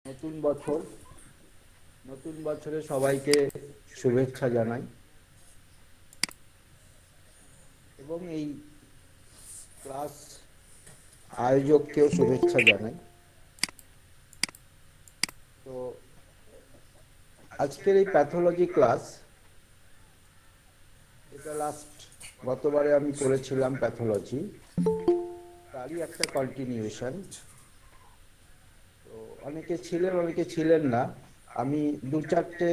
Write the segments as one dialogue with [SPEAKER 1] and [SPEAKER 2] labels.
[SPEAKER 1] নতুন বছর, নতুন বছরে সবাইকে শুভেচ্ছা জানাই এবং এই ক্লাস আয়োজককেও শুভেচ্ছা জানাই। তো আজকের এই প্যাথোলজি ক্লাস, এটা গতবারে আমি করেছিলাম প্যাথোলজি, তারই একটা কন্টিনিউশন। তো অনেকে ছিলেন, অনেকে ছিলেন না। আমি দু চারটে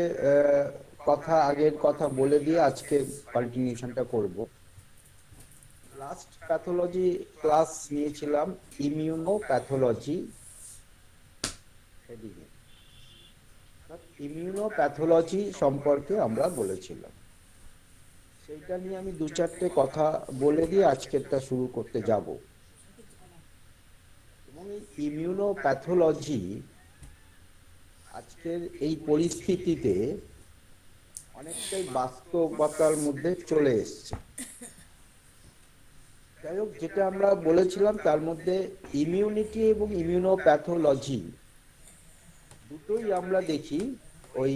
[SPEAKER 1] আগের কথা বলে দিয়ে আজকে কন্টিনিউশনটা করব। লাস্ট প্যাথোলজি ক্লাস নিয়েছিলাম ইমিউনো প্যাথোলজি হেডিংয়ে। ইমিউনো প্যাথোলজি সম্পর্কে আমরা বলেছিলাম, সেইটা নিয়ে আমি দু চারটে কথা বলে দিয়ে আজকেরটা শুরু করতে যাব। এবং এই ইমিউনো প্যাথোলজি আজকের এই পরিস্থিতিতে অনেকটাই বাস্তবতার মধ্যে চলে এসছে। যাই হোক, যেটা আমরা বলেছিলাম তার মধ্যে ইমিউনিটি এবং ইমিউনোপ্যাথোলজি দুটোই আমরা দেখি ওই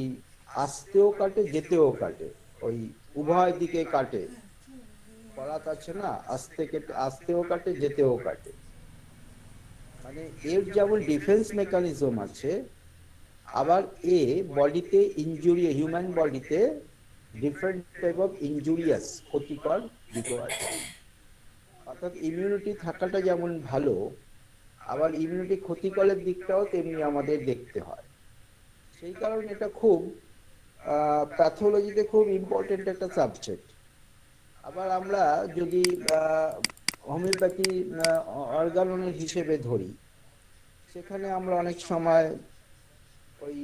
[SPEAKER 1] আসতেও কাটে, যেতেও কাটে, ওই উভয় দিকে কাটে। করাত আছে না, আসতেও কাটে, যেতেও কাটে। মানে এর যেমন ডিফেন্স মেকানিজম আছে, আবার এ বডিতে ইনজুরি, হিউম্যান বডিতে ডিফারেন্ট টাইপ অফ ইনজুরিয়াস, ক্ষতিকর দিকও আছে। অর্থাৎ ইমিউনিটি থাকাটা যেমন ভালো, আবার ইমিউনিটি ক্ষতিকরের দিকটাও তেমনি আমাদের দেখতে হয়। সেই কারণে এটা খুব প্যাথোলজিতে খুব ইম্পর্টেন্ট একটা সাবজেক্ট। আবার আমরা যদি হোমিওপ্যাথি অর্গাননের হিসেবে ধরি, সেখানে আমরা অনেক সময় ওই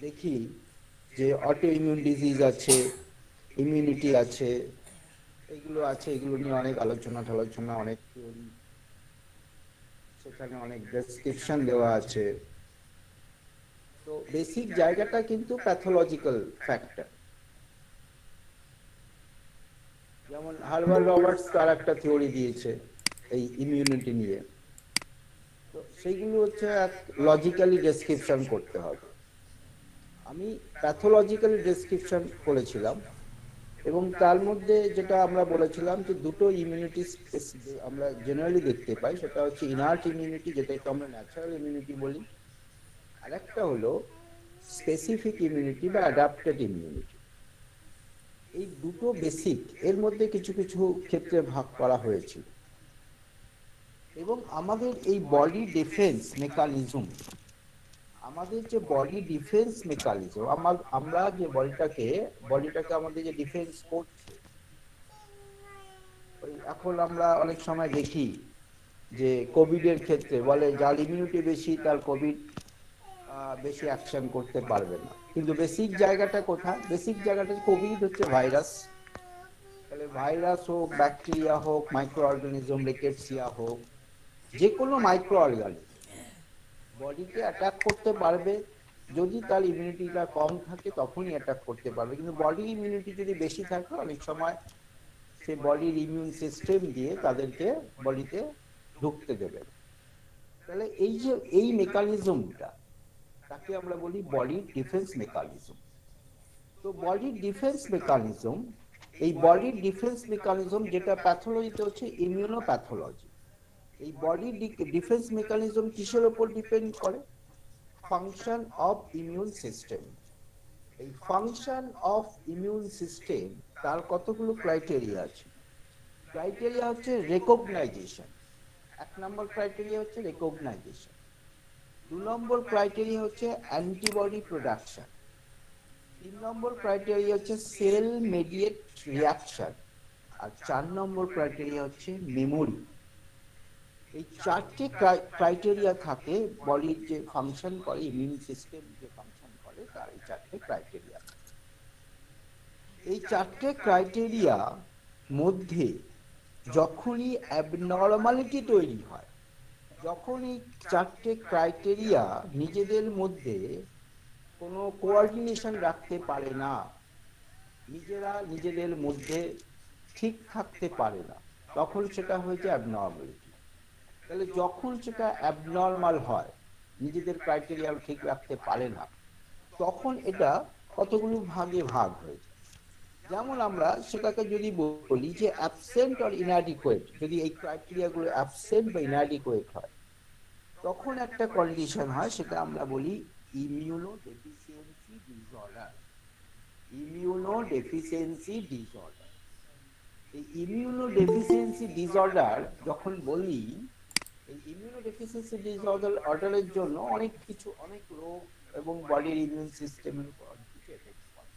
[SPEAKER 1] দেখি যে অটো ইমিউন ডিজিজ আছে, ইমিউনিটি আছে, এগুলো আছে। এগুলো নিয়ে অনেক আলোচনা, অনেক থিওরি, সেখানে অনেক ডেসক্রিপশন দেওয়া আছে। তো বেসিক জায়গাটা কিন্তু প্যাথোলজিক্যাল ফ্যাক্টর। যেমন হার্বার্ট রবার্টস তার একটা থিওরি দিয়েছে এই ইমিউনিটি নিয়ে। তো সেইগুলো হচ্ছে লজিক্যালি ডেসক্রিপশন করতে হবে। আমি প্যাথোলজিক্যালি ডেসক্রিপশন করেছিলাম, এবং তার মধ্যে যেটা আমরা বলেছিলাম যে দুটো ইমিউনিটি আমরা জেনারেলি দেখতে পাই, সেটা হচ্ছে ইনার্ট ইমিউনিটি, যেটাকে আমরা ন্যাচারাল ইমিউনিটি বলি, আর একটা হলো স্পেসিফিক ইমিউনিটি বা অ্যাডাপ্টেড ইমিউনিটি। এই দুটো বেসিক, এর মধ্যে কিছু কিছু ক্ষেত্রে ভাগ করা হয়েছিল। এবং আমাদের এই বডি ডিফেন্স মেকানিজম, আমাদের যে বডি ডিফেন্স মেকানিজম, আমরা যে বডিটাকে আমাদের যে ডিফেন্স করছে, ওই এখন আমরা অনেক সময় দেখি যে কোভিড এর ক্ষেত্রে বলে যার ইমিউনিটি বেশি তার কোভিড বেশি অ্যাকশন করতে পারবে না। কিন্তু বেসিক জায়গাটা কোথায়? বেসিক জায়গাটা, কোভিড হচ্ছে ভাইরাস। তাহলে ভাইরাস হোক, ব্যাকটেরিয়া হোক, মাইক্রো অর্গানিজম, রিকেটসিয়া হোক, যে কোনো মাইক্রো অর্গানিজম বডিকে অ্যাটাক করতে পারবে। যদি তার ইমিউনিটিটা কম থাকে তখনই অ্যাটাক করতে পারবে, কিন্তু বডির ইমিউনিটি যদি বেশি থাকে অনেক সময় সে বডির ইমিউন সিস্টেম দিয়ে তাদেরকে বডিতে ঢুকতে দেবে। তাহলে এই যে এই মেকানিজমটা, তাকে আমরা বলি বডি ডিফেন্স মেকানিজম। তো বডি ডিফেন্স মেকানিজম, এই বডি ডিফেন্স মেকানিজম যেটা প্যাথোলজিতে হচ্ছে ইমিউনোপ্যাথোলজি। এই বডি ডিফেন্স মেকানিজম কিসের উপর ডিপেন্ড করে? Function of immune system. এই ফাংশন অফ ইমিউন সিস্টেম, তার কতগুলো ক্রাইটেরিয়া আছে। ক্রাইটেরিয়া হচ্ছে রেকগনাইজেশন। 1 নম্বর ক্রাইটেরিয়া হচ্ছে রেকগনাইজেশন। 2 নম্বর ক্রাইটেরিয়া হচ্ছে অ্যান্টিবডি প্রোডাকশন। 3 নম্বর ক্রাইটেরিয়া হচ্ছে সেল মেডিয়েট রিয়াকশন। আর 4 নম্বর ক্রাইটেরিয়া হচ্ছে মেমোরি। এই চারটে ক্রাইটেরিয়া থাকে বডির যে ফাংশন করে, ইমিউন সিস্টেম যে ফাংশন করে, তার এই চারটে ক্রাইটেরিয়া। এই চারটে ক্রাইটেরিয়া মধ্যে যখনই অ্যাবনর্মালিটি তৈরি হয়, যখন এই চারটে ক্রাইটেরিয়া নিজেদের মধ্যে কোনো কোঅর্ডিনেশন রাখতে পারে না, নিজেরা নিজেদের মধ্যে ঠিক থাকতে পারে না, তখন সেটা হয়ে যায় অ্যাবনর্মালিটি। তাহলে যখন সেটা অ্যাবনর্মাল হয়, নিজেদের ক্রাইটেরিয়া ঠিক রাখতে পারে না, তখন এটা কতগুলো ভাগে ভাগ হয়ে যায়। যেমন আমরা সেটাকে যদি বলি যে অ্যাবসেন্ট অর ইনঅ্যাডিকুয়েট, যদি এই ক্রাইটেরিয়া গুলো অ্যাবসেন্ট বা ইনঅ্যাডিকুয়েট হয়, তখন একটা কন্ডিশন হয়, সেটা আমরা বলি immuno deficiency disorder. Immuno deficiency disorder. এই ইমিউনো ডেফিসিয়েন্সি ডিসঅর্ডার যখন বলি, এই ইমিউনো ডেফিসিয়েন্সি ডিসঅর্ডারের জন্য অনেক কিছু, অনেক রোগ এবং বডির ইমিউন সিস্টেমের উপর অনেক কিছু এফেক্ট করে।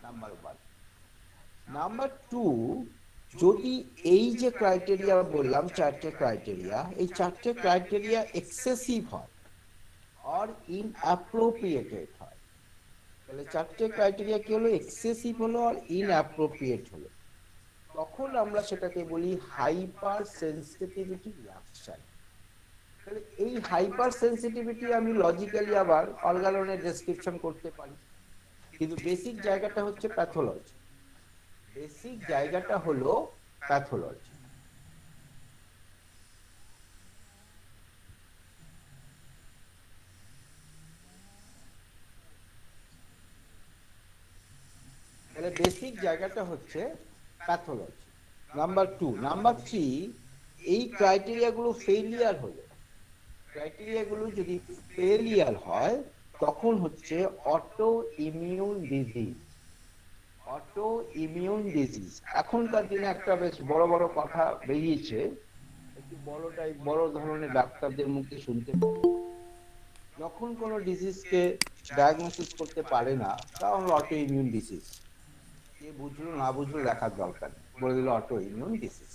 [SPEAKER 1] Number one. নাম্বার টু, যদি এই যে ক্রাইটেরিয়া বললাম, চারটে ক্রাইটেরিয়া, এই চারটে ক্রাইটেরিয়া এক্সেসিভ হয় আর ইনঅ্যাপ্রোপ্রিয়েটেড হয়, তাহলে চারটে ক্রাইটেরিয়া কি হলো? এক্সেসিভ হলো আর ইনঅ্যাপ্রোপ্রিয়েট হলো, তখন আমরা সেটাকে বলি হাইপার সেন্সিটিভিটি রিঅ্যাকশন। তাহলে এই হাইপার সেন্সিটিভিটি আমি লজিক্যালি আবার অর্গাননের ডেসক্রিপশন করতে পারি, কিন্তু বেসিক জায়গাটা হচ্ছে প্যাথোলজি। বেসিক জায়গাটা হলো প্যাথোলজি। তাহলে বেসিক জায়গাটা হচ্ছে pathology. Number two. Number three, এই ক্রাইটেরিয়াগুলো ফেলিয়ার হলে, ক্রাইটেরিয়াগুলো যদি ফেলিয়ার হয়, তখন হচ্ছে auto immune disease. Auto immune disease এখনকার দিনে একটা বেশ বড় বড় কথা বেরিয়েছে, একটু বড় ধরনের ডাক্তারদের মুখে শুনতে পাই। যখন কোনো ডিজিজকে ডায়াগনোসিস করতে পারে না, কারণ অটো ইমিউন ডিজিজ, কে বুঝলো না বুঝলো দেখার দরকার নেই, বলে দিল অটো ইমিউন ডিজিজ।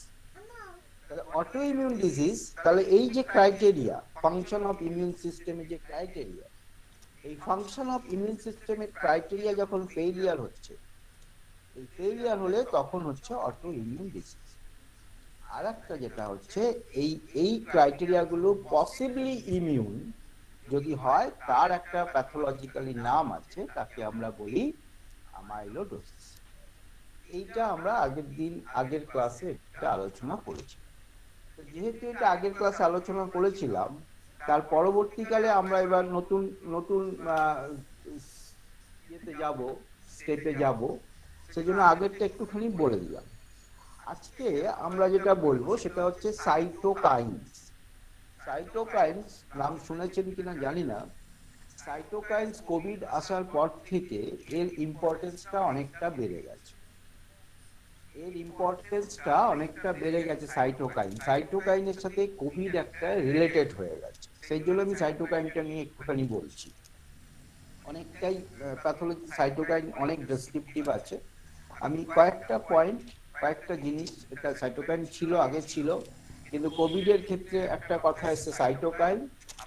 [SPEAKER 1] তাহলে অটো ইমিউন ডিজিজ, তাহলে এই যে ক্রাইটেরিয়া ফাংশন অফ ইমিউন সিস্টেমের যে ক্রাইটেরিয়া, এই ফাংশন অফ ইমিউন সিস্টেমের ক্রাইটেরিয়া যখন ফেলিয়ার হচ্ছে, এই ফেলিয়ার হলে তখন হচ্ছে অটো ইমিউন ডিজিজ। আর একটা যেটা হচ্ছে, এই এই ক্রাইটেরিয়া গুলো পসিবলি ইমিউন যদি হয়, তার একটা প্যাথোলজিক্যালি নাম আছে, তাকে আমরা বলি অ্যামাইলোডোসিস। এইটা আমরা আগের ক্লাসে একটা আলোচনা করেছি। যেহেতু এটা আগের ক্লাসে আলোচনা করেছিলাম, তার পরবর্তীকালে আমরা এবার নতুন নতুন ইয়েতে যাব, স্টেপে যাব, সেজন্য আগেরটা একটুখানি বলে দিলাম। আজকে আমরা যেটা বলবো সেটা হচ্ছে সাইটোকাইনস। সাইটোকাইনস নাম শুনেছেন কিনা জানি না। সাইটোকাইনস কোভিড আসার পর থেকে এর ইম্পর্টেন্সটা অনেকটা বেড়ে গেছে। এর ইম্পর্টেন্সটা অনেকটা বেড়ে গেছে। সাইটোকাইনের সাথে কোভিড একটা রিলেটেড হয়ে গেছে, সেই জন্য আমি সাইটোকাইনটা নিয়ে একটুখানি বলছি। অনেকটাই প্যাথোলজি, সাইটোকাইন অনেক ডেসক্রিপটিভ আছে। আমি কয়েকটা জিনিস, এটা সাইটোকাইন ছিল, আগে ছিল, কিন্তু কোভিডের ক্ষেত্রে একটা কথা এসছে সাইটোকাইন,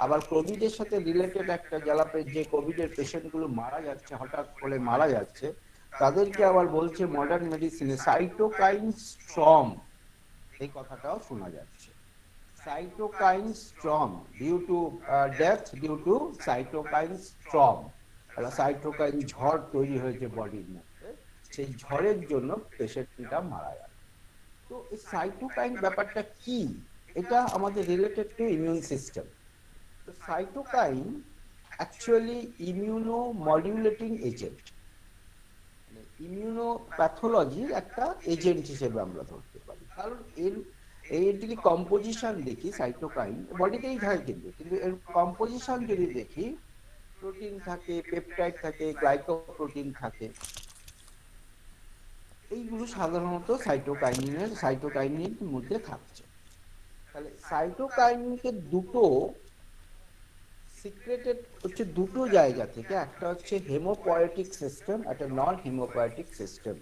[SPEAKER 1] আবার কোভিডের সাথে রিলেটেড একটা জ্বালাপে, যে কোভিডের পেশেন্ট গুলো মারা যাচ্ছে, হঠাৎ করে মারা যাচ্ছে, তাদেরকে আবার বলছে মডার্ন মেডিসিনে সাইটোকাইন স্ট্রম, এই কথাটাও শোনা যাচ্ছে। Cytokine storm due to death due to cytokine storm. Cytokine ঝড় তৈরি হয়েছে বডির মধ্যে, সেই ঝড়ের জন্য পেশেন্টটা মারা গেল। তো এই সাইটোকাইন ব্যাপারটা কি? এটা আমাদের রিলেটেড টু ইমিউন সিস্টেম। তো সাইটোকাইন অ্যাকচুয়ালি ইমিউনো মডিউলেটিং এজেন্ট, ইমিউনোপ্যাথোলজির একটা এজেন্ট হিসেবে আমরা ধরতে পারি। কারণ এর যদি কম্পোজিশন দেখি, সাইটোকাইন বডিতেই থাকে, কিন্তু এর কম্পোজিশন যদি দেখি, প্রোটিন থাকে, পেপটাইড থাকে, গ্লাইকোপ্রোটিন থাকে, এইগুলো সাধারণত সাইটোকাইনের মধ্যে থাকছে। তাহলে সাইটোকাইনকে দুটো সিক্রেটেড হচ্ছে দুটো জায়গা থেকে, একটা হচ্ছে হেমোপয়েটিক সিস্টেম, একটা নন হেমোপয়েটিক সিস্টেম,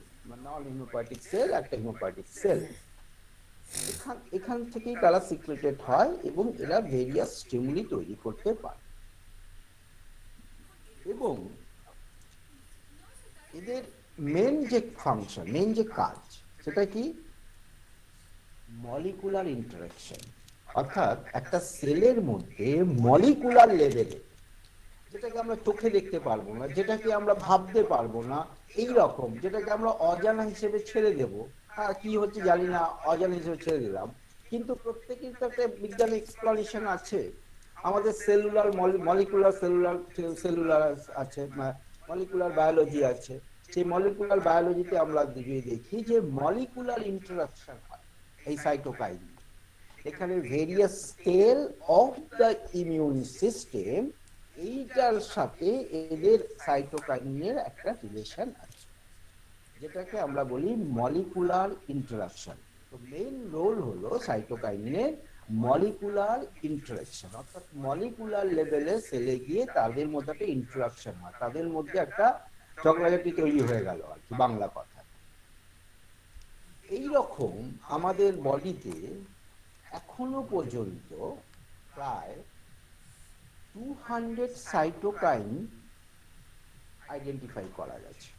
[SPEAKER 1] নন হেমোপয়েটিক সেল, একটা হেমোপয়েটিক সেল। এখান থেকেই তারা সিক্রেটেড হয় এবং এরা ভেরিয়াস স্টিমুলি তৈরি করতে পারে। এবং এদের মেন যে ফাংশন, মেন যে কাজ, সেটা কি? Molecular interaction. অর্থাৎ একটা সেলের মধ্যে মলিকুলার লেভেলে, যেটাকে আমরা চোখে দেখতে পারবো না, যেটাকে আমরা ভাবতে পারবো না, এই রকম, যেটাকে আমরা অজানা হিসেবে ছেড়ে দেব, হ্যাঁ কি হচ্ছে জানি না, অজানা হিসেবে ছেড়ে দিলাম, কিন্তু প্রত্যেকের তো একটা বিজ্ঞানের এক্সপ্লানেশন আছে। আমাদের সেলুলার মলিকুলার সেলুলার আছে, মলিকুলার বায়োলজি আছে। সেই মলিকুলার বায়োলজিতে আমরা যদি দেখি যে মলিকুলার ইন্টারাকশন হয় এই সাইটোকাইন, এখানে various cell of the immune system, এইটার সাথে এদের সাইটোকাইনের একটা রিলেশন আছে, যেটাকে আমরা বলি মলিকুলার ইন্টারাকশন। তো মেইন রোল হলো সাইটোকাইনের মলিকুলার ইন্টারাকশন, অর্থাৎ মলিকুলার লেভেলে সেলে গিয়ে তাদের মধ্যে একটা ইন্টারাকশন হয়, তাদের মধ্যে একটা ঝগড়াঝাটি তৈরি হয়ে গেল আর কি বাংলা কথা। এইরকম আমাদের বডিতে এখনো পর্যন্ত প্রায় 200 সাইটোকাইন আইডেন্টিফাই করা গেছে,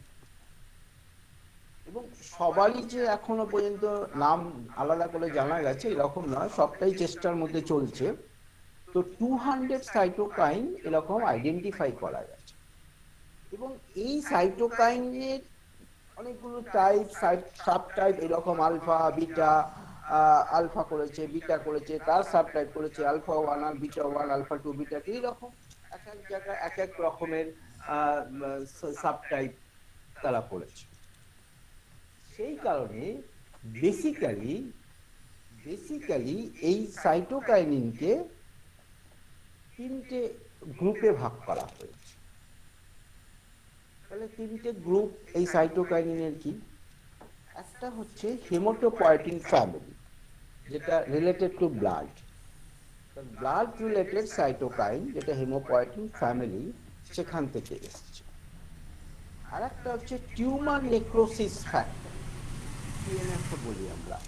[SPEAKER 1] এবং সবারই যে এখনো পর্যন্ত নাম আলাদা করে জানা গেছে এরকম নয়, সবটাই চেষ্টার মধ্যে চলছে। তো 200 সাইটোকাইন এরকম আইডেন্টিফাই করা গেছে, এবং এই সাইটোকাইনের অনেকগুলো টাইপ, সাব টাইপ এরকম, আলফা বিটা, আলফা করেছে, বিটা করেছে, তার সাব টাইপ করেছে আলফা 1 আর বিটা 1, আলফা 2, বিটা 2, এরকম এক এক জায়গায় এক এক রকমের সাব টাইপ তারা করেছে। সেই কারণে বেসিক্যালি এই সাইটোকাইনিনকে 3টে গ্রুপে ভাগ করা হয়েছে। তাহলে 3টে গ্রুপ এই সাইটোকাইনিনের কি? একটা হচ্ছে হেমাটোপয়েটিন ফ্যামিলি, যেটা related to blood, blood related cytokine, যেটা হেমোপয়েটিন ফ্যামিলি, সেখান থেকে এসেছে। আর একটা হচ্ছে টিউমার নেক্রোসিস ফ্যাক্টর, টিএনএফ বলি আমরা,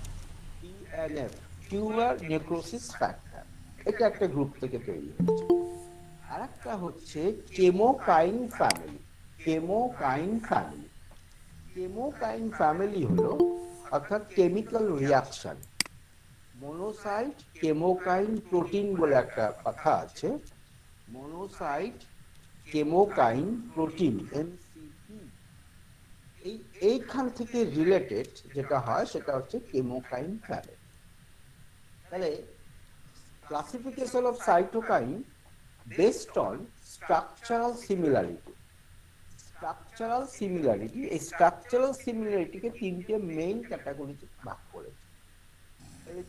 [SPEAKER 1] টিএনএফ, টিউমার নেক্রোসিস ফ্যাক্টর, এটা একটা গ্রুপ থেকে তৈরি হয়েছে। আর একটা হচ্ছে chemokine family, chemokine family. Chemokine family হলো অর্থাৎ chemical reaction, monocyte chemokine protein বলে একটা কথা আছে, মনোসাইট কেমোকাইন প্রোটিন, এমসিপি, এইখান থেকে রিলেটেড যেটা হয় সেটা হচ্ছে কেমোকাইন ফ্যামিলি। তাহলে classification of cytokine based on structural similarity, এই স্ট্রাকচারাল সিমিলারিটিকে 3টে মেইন ক্যাটাগরিতে ভাগ করেছে।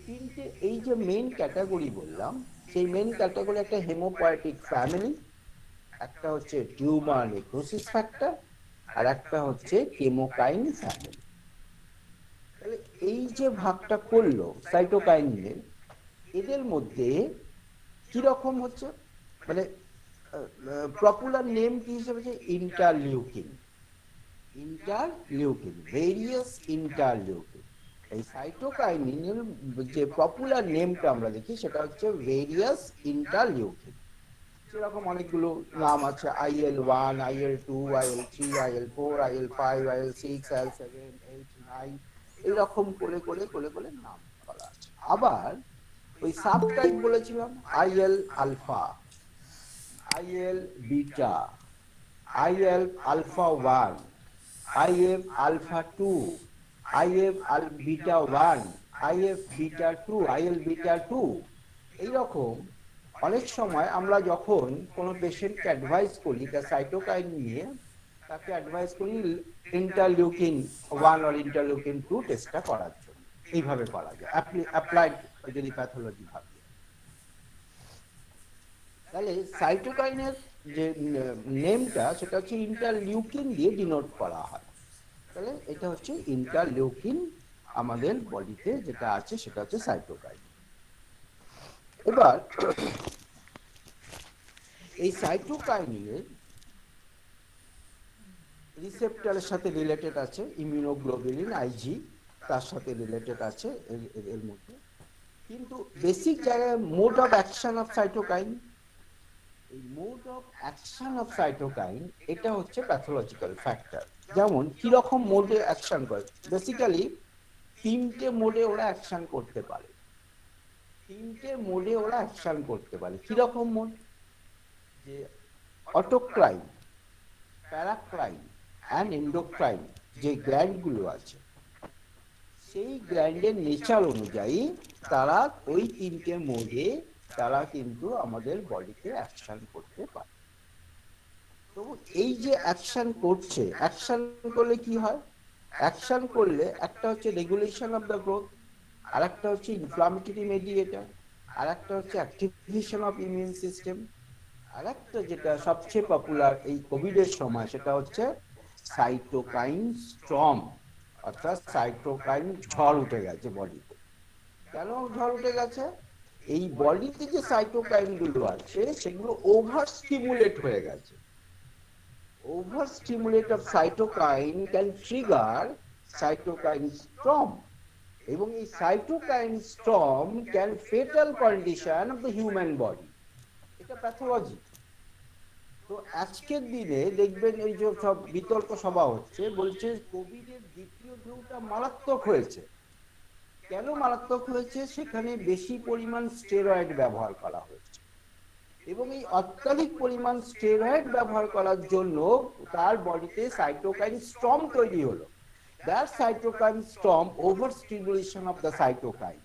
[SPEAKER 1] তিনটে, এই যে মেইন ক্যাটাগরি বললাম, সেই মেইন ক্যাটাগরি একটা হেমোপয়েটিক ফ্যামিলি, একটা হচ্ছে টিউমার নেক্রোসিস ফ্যাক্টর, আর একটা হচ্ছে কেমোকাইন ফ্যামিলি। তাহলে এই যে ভাগটা করলো সাইটোকাইনের, এদের মধ্যে কি রকম হচ্ছে, মানে পপুলার নেম কি হিসেবে হচ্ছে ইন্টারলিউকিন, ভেরিয়াস ইন্টারলিউকিন। এই সাইটোকাইনিনের যে পপুলার নেমটা আমরা দেখি সেটা হচ্ছে ভেরিয়াস ইন্টারলিউকিন। সেরকম অনেকগুলো নাম আছে, IL-1, IL-2, IL-3, IL-4, IL-5, IL-6, IL-7, 8, 9, এইরকম করে করে করে করে নাম করা আছে। আবার ওই সাব টাইপ বলেছিলাম, IL alpha, IL beta, IL alpha 1, IF alpha 2, IF beta 1, IF beta 2, IL beta 2। এইরকম অনেক সময় আমরা যখন কোনো পেশেন্টকে অ্যাডভাইস করি তার সাইটোকাইন নিয়ে, তাকে অ্যাডভাইস করি ইন্টারলিউকিন 1 আর ইন্টারলিউকিন 2 টেস্টটা করার জন্য। এইভাবে করা যায় অ্যাপ্লাইড যদি প্যাথোলজি ভাবে। তাহলে সাইটোকাইনের যে নেমটা সেটা হচ্ছে ইন্টারলিউকিন দিয়ে ডিনোট করা হয়। তাহলে এটা হচ্ছে ইন্টারলিউকিন, আমাদের বডিতে যেটা আছে সেটা হচ্ছে সাইটোকাইন। এবার এই সাইটোকাইনের রিসেপ্টরের সাথে রিলেটেড আছে ইমিউনোগ্লোবুলিন IG, তার সাথে রিলেটেড আছে এর মধ্যে। কিন্তু বেসিক জায়গায় mode of action of cytokine, এই mode of action of cytokine এটা হচ্ছে প্যাথোলজিক্যাল ফ্যাক্টর। যেমন কি রকম মোডে অ্যাকশন করে, বেসিক্যালি 3টে মোডে ওরা অ্যাকশন করতে পারে, 3টে মোডে ওরা অ্যাকশন করতে পারে। কি রকম মোড? যে অটোক্রাইন, প্যারাক্রাইন অ্যান্ড এন্ডোক্রাইন যে গ্ল্যান্ডগুলো আছে, সেই গ্ল্যান্ডের নেচার অনুযায়ী তারা ওই 3টে মোডে তারা কিন্তু আমাদের বডিতে অ্যাকশন করতে পারে। তো এই যে অ্যাকশন করছে, অ্যাকশন করলে কি হয়? অ্যাকশন করলে একটা হচ্ছে রেগুলেশন অফ দ্য গ্রোথ, আর একটা হচ্ছে ইনফ্লামেটরি মেডিয়েটর, আর একটা হচ্ছে অ্যাক্টিভেশন অফ ইমিউন সিস্টেম, আর একটা যেটা সবচেয়ে পপুলার এই কোভিড এর সময় সেটা হচ্ছে সাইটোকাইন স্টর্ম, অর্থাৎ সাইটোকাইন ঝড় উঠে গেছে বডিতে। কেন ঝড় উঠে গেছে? এই বডিতে যে সাইটোকাইন গুলো আছে সেগুলো ওভার স্টিমুলেট হয়ে গেছে। Over stimulate of cytokine can trigger cytokine storm, এবং এই cytokine storm can fatal condition of the human body. এটা প্যাথোলজি। তো আজকের দিনে দেখবেন এই যে সব বিতর্ক সভা হচ্ছে, বলছে কোভিড এর দ্বিতীয় ঢেউটা মারাত্মক হয়েছে। কেন মারাত্মক হয়েছে? সেখানে বেশি পরিমাণ স্টেরয়েড ব্যবহার করা হয়েছে, এবং এই অত্যাধিক পরিমাণ স্টেরয়েড ব্যবহার করার জন্য তার বডিতে সাইটোকাইন স্টর্ম তৈরি হলো। That cytokine storm, over stimulation of the cytokine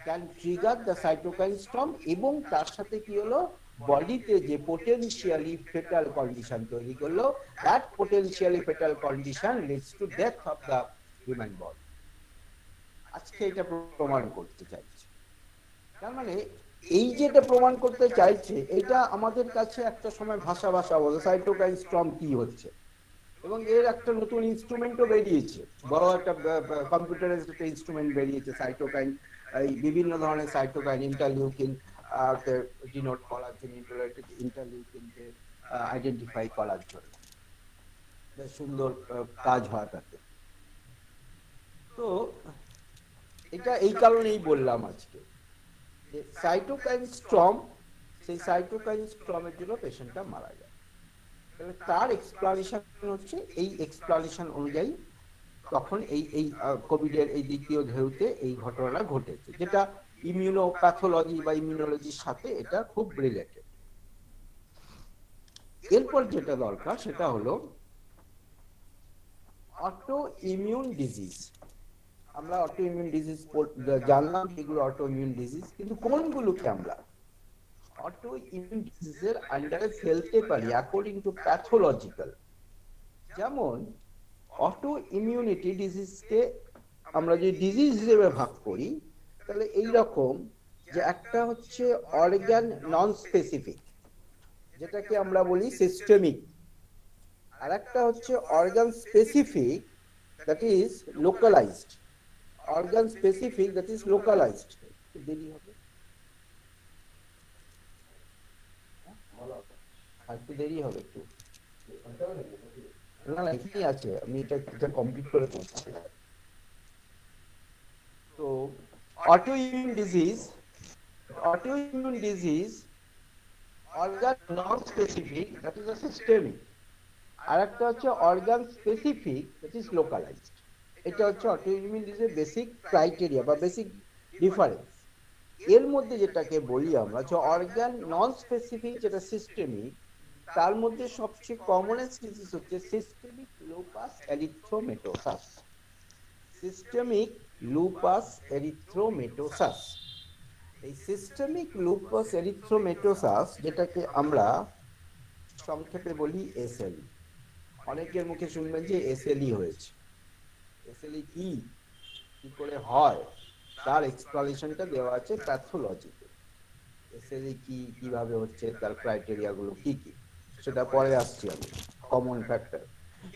[SPEAKER 1] can trigger the cytokine storm, এবং তার সাথে কি হলো, বডিতে যে পোটেনশিয়ালি ফেটাল কন্ডিশন তৈরি করলো, that potentially fatal condition leads to death of the human body. আজকে এটা প্রমাণ করতে চাইছে। তার মানে এই যেটা প্রমাণ করতে চাইছে, এটা আমাদের কাছে একটা সময় ভাষা ভাষা বলে সাইটোকাইন স্টর্ম কি হচ্ছে, এবং এর একটা নতুন ইনস্ট্রুমেন্টও বেরিয়েছে, বড় একটা কম্পিউটারের একটা ইনস্ট্রুমেন্ট বেরিয়েছে সাইটোকাইন, এই বিভিন্ন ধরনের সাইটোকাইন ইন্টারলিউকিন ডিনোট করার জন্য, ইন্টারলিউকিনকে আইডেন্টিফাই করার জন্য বেশ সুন্দর কাজ হয় তাতে। তো এটা এই কারণেই বললাম আজকে যে সাইটোকাইন স্টর্ম, সেই সাইটোকাইন স্টর্মের জন্য পেশেন্টটা মারা যায়। তাহলে তার এক্সপ্লানেশন হচ্ছে, এই এক্সপ্লানেশন অনুযায়ী তখন এই কোভিড এর এই দ্বিতীয় ঢেউতে এই ঘটনাটা ঘটেছে, যেটা ইমিউনোপ্যাথোলজি বা ইমিউনোলজির সাথে এটা খুব রিলেটেড। এরপর যেটা দরকার সেটা হলো অটো ইমিউন ডিজিজ। আমরা অটো ইমিউন ডিজিজ জানলাম, এগুলো অটো ইমিউন ডিজিজ, কিন্তু কোনগুলোকে আমরা অটো ইমিউন ডিজিজের আন্ডারে ফেলতে পারি অ্যাকর্ডিং টু প্যাথোলজিক্যাল। যেমন অটো ইমিউনিটি ডিজিজকে আমরা যদি ডিজিজ হিসেবে ভাগ করি, তাহলে এই রকম যে একটা হচ্ছে অর্গান নন স্পেসিফিক, যেটাকে আমরা বলি সিস্টেমিক, আর একটা হচ্ছে organ specific, that is localised. Organ specific, that is localised. দেরি হবে, একটু দেরি হবে একটু, না না এখানেই আছে, আমি এটা কমপ্লিট করে বলছি। তো autoimmune disease, autoimmune disease organ non specific, that is a systemic, আর একটা হচ্ছে organ specific, that is localised. এটা হচ্ছে অটোইমিউন ডিজিজের বেসিক ক্রাইটেরিয়া বা বেসিক ডিফারেন্স। এর মধ্যে যেটাকে বলি আমরা যে অর্গান নন স্পেসিফিক, যেটা সিস্টেমিক, তার মধ্যে সবচেয়ে কমনেস্ট ডিজিজ হচ্ছে systemic lupus erythematosus. Systemic lupus erythematosus, এই সিস্টেমিক লুপাস এরিথ্রোমেটোসাস, যেটাকে আমরা সংক্ষেপে বলি এসএলই। অনেকের মুখে শুনবেন যে এসএলই হয়েছে। এসএলই কি, কি করে হয়, তার এক্সপ্লানেশনটা দেওয়া আছে প্যাথোলজিতে। এসএলই কি, কিভাবে হচ্ছে, তার ক্রাইটেরিয়া গুলো কি কি, সেটা পরে আসছি আমি, কমন ফ্যাক্টর।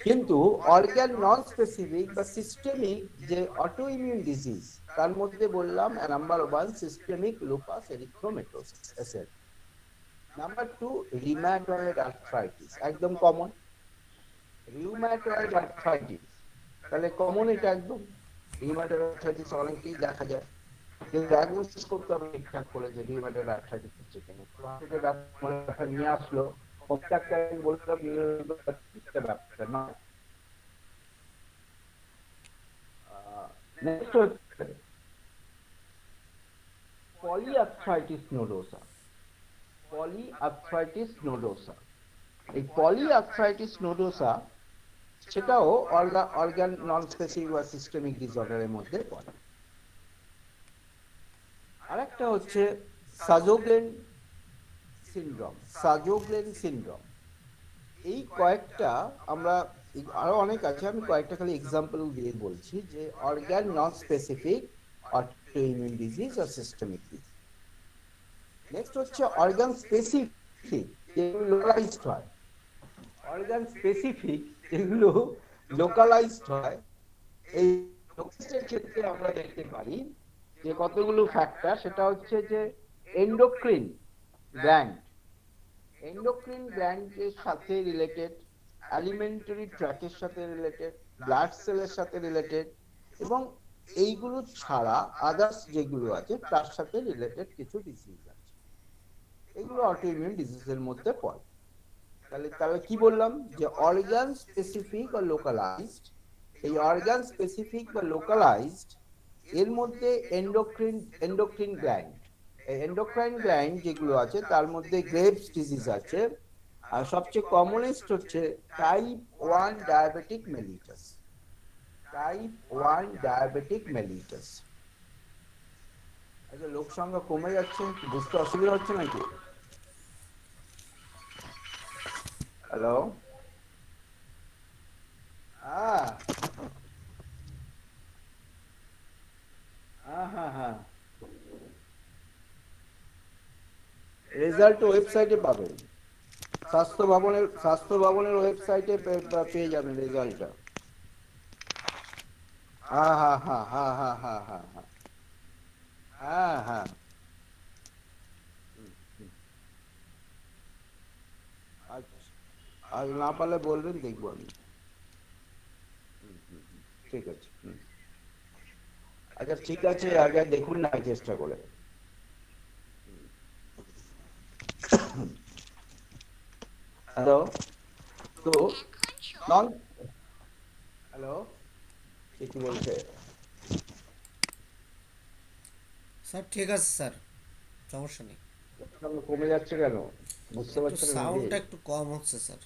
[SPEAKER 1] কিন্তু অর্গান নন স্পেসিফিক বা সিস্টেমিক যে অটো ইমিউন ডিজিজ, তার মধ্যে বললাম number 1 systemic lupus erythematosus SL. Number 2 rheumatoid arthritis, একদম কমন, রিউমাটয়েড আর্থ্রাইটিস। তাহলে কমন এটা একদম, রিউমাটয়েড আর্থ্রাইটিস অনেকেই দেখা যায়, কিন্তু ডায়াগনোসিস করতে হবে ঠিকঠাক করে যে রিউমাটয়েড আর্থ্রাইটিস হচ্ছে কিনা। থেকে ব্যাপারটা নিয়ে আসলো, ডাক্তার বললাম ব্যাপারটা না। নেক্সট হচ্ছে পলিআর্থ্রাইটিস নোডোসা। পলিআর্থ্রাইটিস নোডোসা, এই পলিআর্থ্রাইটিস নোডোসা সেটাও অর্গান নন স্পেসিফিক বা সিস্টেমিক ডিসঅর্ডারের মধ্যে পড়ে। আরেকটা হচ্ছে সাজোগ্লেন সিনড্রোম, সাজোগ্লেন সিনড্রোম, এই কয়েকটা আমরা, আরো অনেক আছে, আমি কয়েকটা খালি এক্সাম্পল দিয়ে বলছি যে organ non specific autoimmune disease আর সিস্টেমিক ডিজিজ। নেক্সট হচ্ছে অর্গান স্পেসিফিক, যেগুলো লোকালাইজড হয়। অর্গান স্পেসিফিক যেগুলো লোকালাইজড হয়, এই লোকালাইজডের ক্ষেত্রে আমরা দেখতে পারি যে কতগুলো ফ্যাক্টর, সেটা হচ্ছে যে এন্ডোক্রিন গ্ল্যান্ড, এন্ডোক্রিন গ্ল্যান্ডের সাথে রিলেটেড, অ্যালিমেন্টারি ট্র্যাকের সাথে রিলেটেড, ব্লাড সেলের সাথে রিলেটেড, এবং এইগুলো ছাড়া আদার্স যেগুলো আছে তার সাথে রিলেটেড কিছু ডিজিজ আছে, এগুলো অটোইমিউন ডিজিজের মধ্যে পড়ে। তাহলে তাহলে কি বললাম যে অর্গান স্পেসিফিক বা লোকালাইজড, এই অর্গান স্পেসিফিক বা লোকালাইজড এর মধ্যে এন্ডোক্রিন গ্ল্যান্ড, এন্ডোক্রাইন গ্ল্যান্ড যেগুলো আছে তার মধ্যে গ্রেভস ডিজিজ আছে, আর সবচেয়ে কমনেস্ট হচ্ছে type 1 diabetic mellitus, type 1 diabetic mellitus. আচ্ছা, লোক সংখ্যা কমে যাচ্ছে, বুঝতে অসুবিধা হচ্ছে নাকি? হ্যালো, হ্যাঁ হ্যাঁ হ্যাঁ হ্যাঁ, রেজাল্ট ওয়েবসাইটে পাবেন, স্বাস্থ্য ভবনের ওয়েবসাইটে পেয়ে যাবেন রেজাল্টটা। হ্যাঁ হ্যাঁ হ্যাঁ হ্যাঁ হ্যাঁ হ্যাঁ হ্যাঁ হ্যাঁ হ্যাঁ হ্যাঁ, আচ্ছা, আর না পারলে বলবেন, দেখবো আমি। ঠিক আছে, আচ্ছা ঠিক আছে, আগে দেখুন না চেষ্টা করে। হ্যালো, তো নন, হ্যালো, কি বলছে?
[SPEAKER 2] স্যার ঠিক আছে স্যার, সমস্যা নেই।
[SPEAKER 1] কমে যাচ্ছে কেন, বুঝতে
[SPEAKER 2] একটু
[SPEAKER 1] পারছেন নাকি?
[SPEAKER 2] সাউন্ডটা একটু কম হচ্ছে স্যার।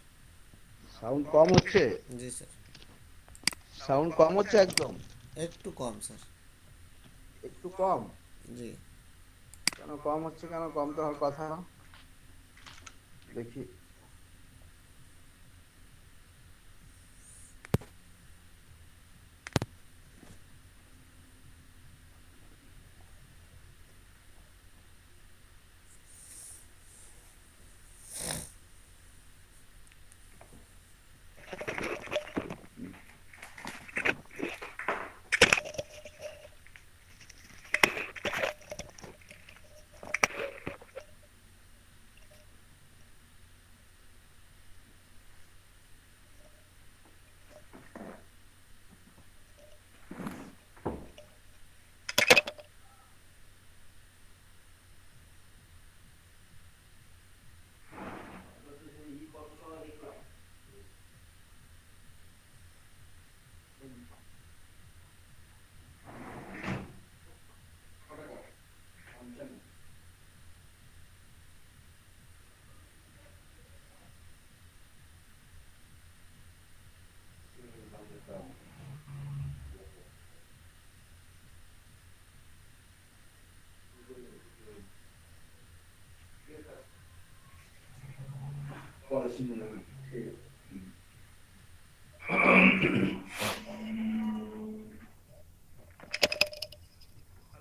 [SPEAKER 1] সাউন্ড কম হচ্ছে?
[SPEAKER 2] জি স্যার,
[SPEAKER 1] সাউন্ড কম হচ্ছে একদম?
[SPEAKER 2] একটু কম স্যার।
[SPEAKER 1] একটু কম?
[SPEAKER 2] জি
[SPEAKER 1] কেন কম হচ্ছে, কেন কম তো হওয়ার কথা, দেখি।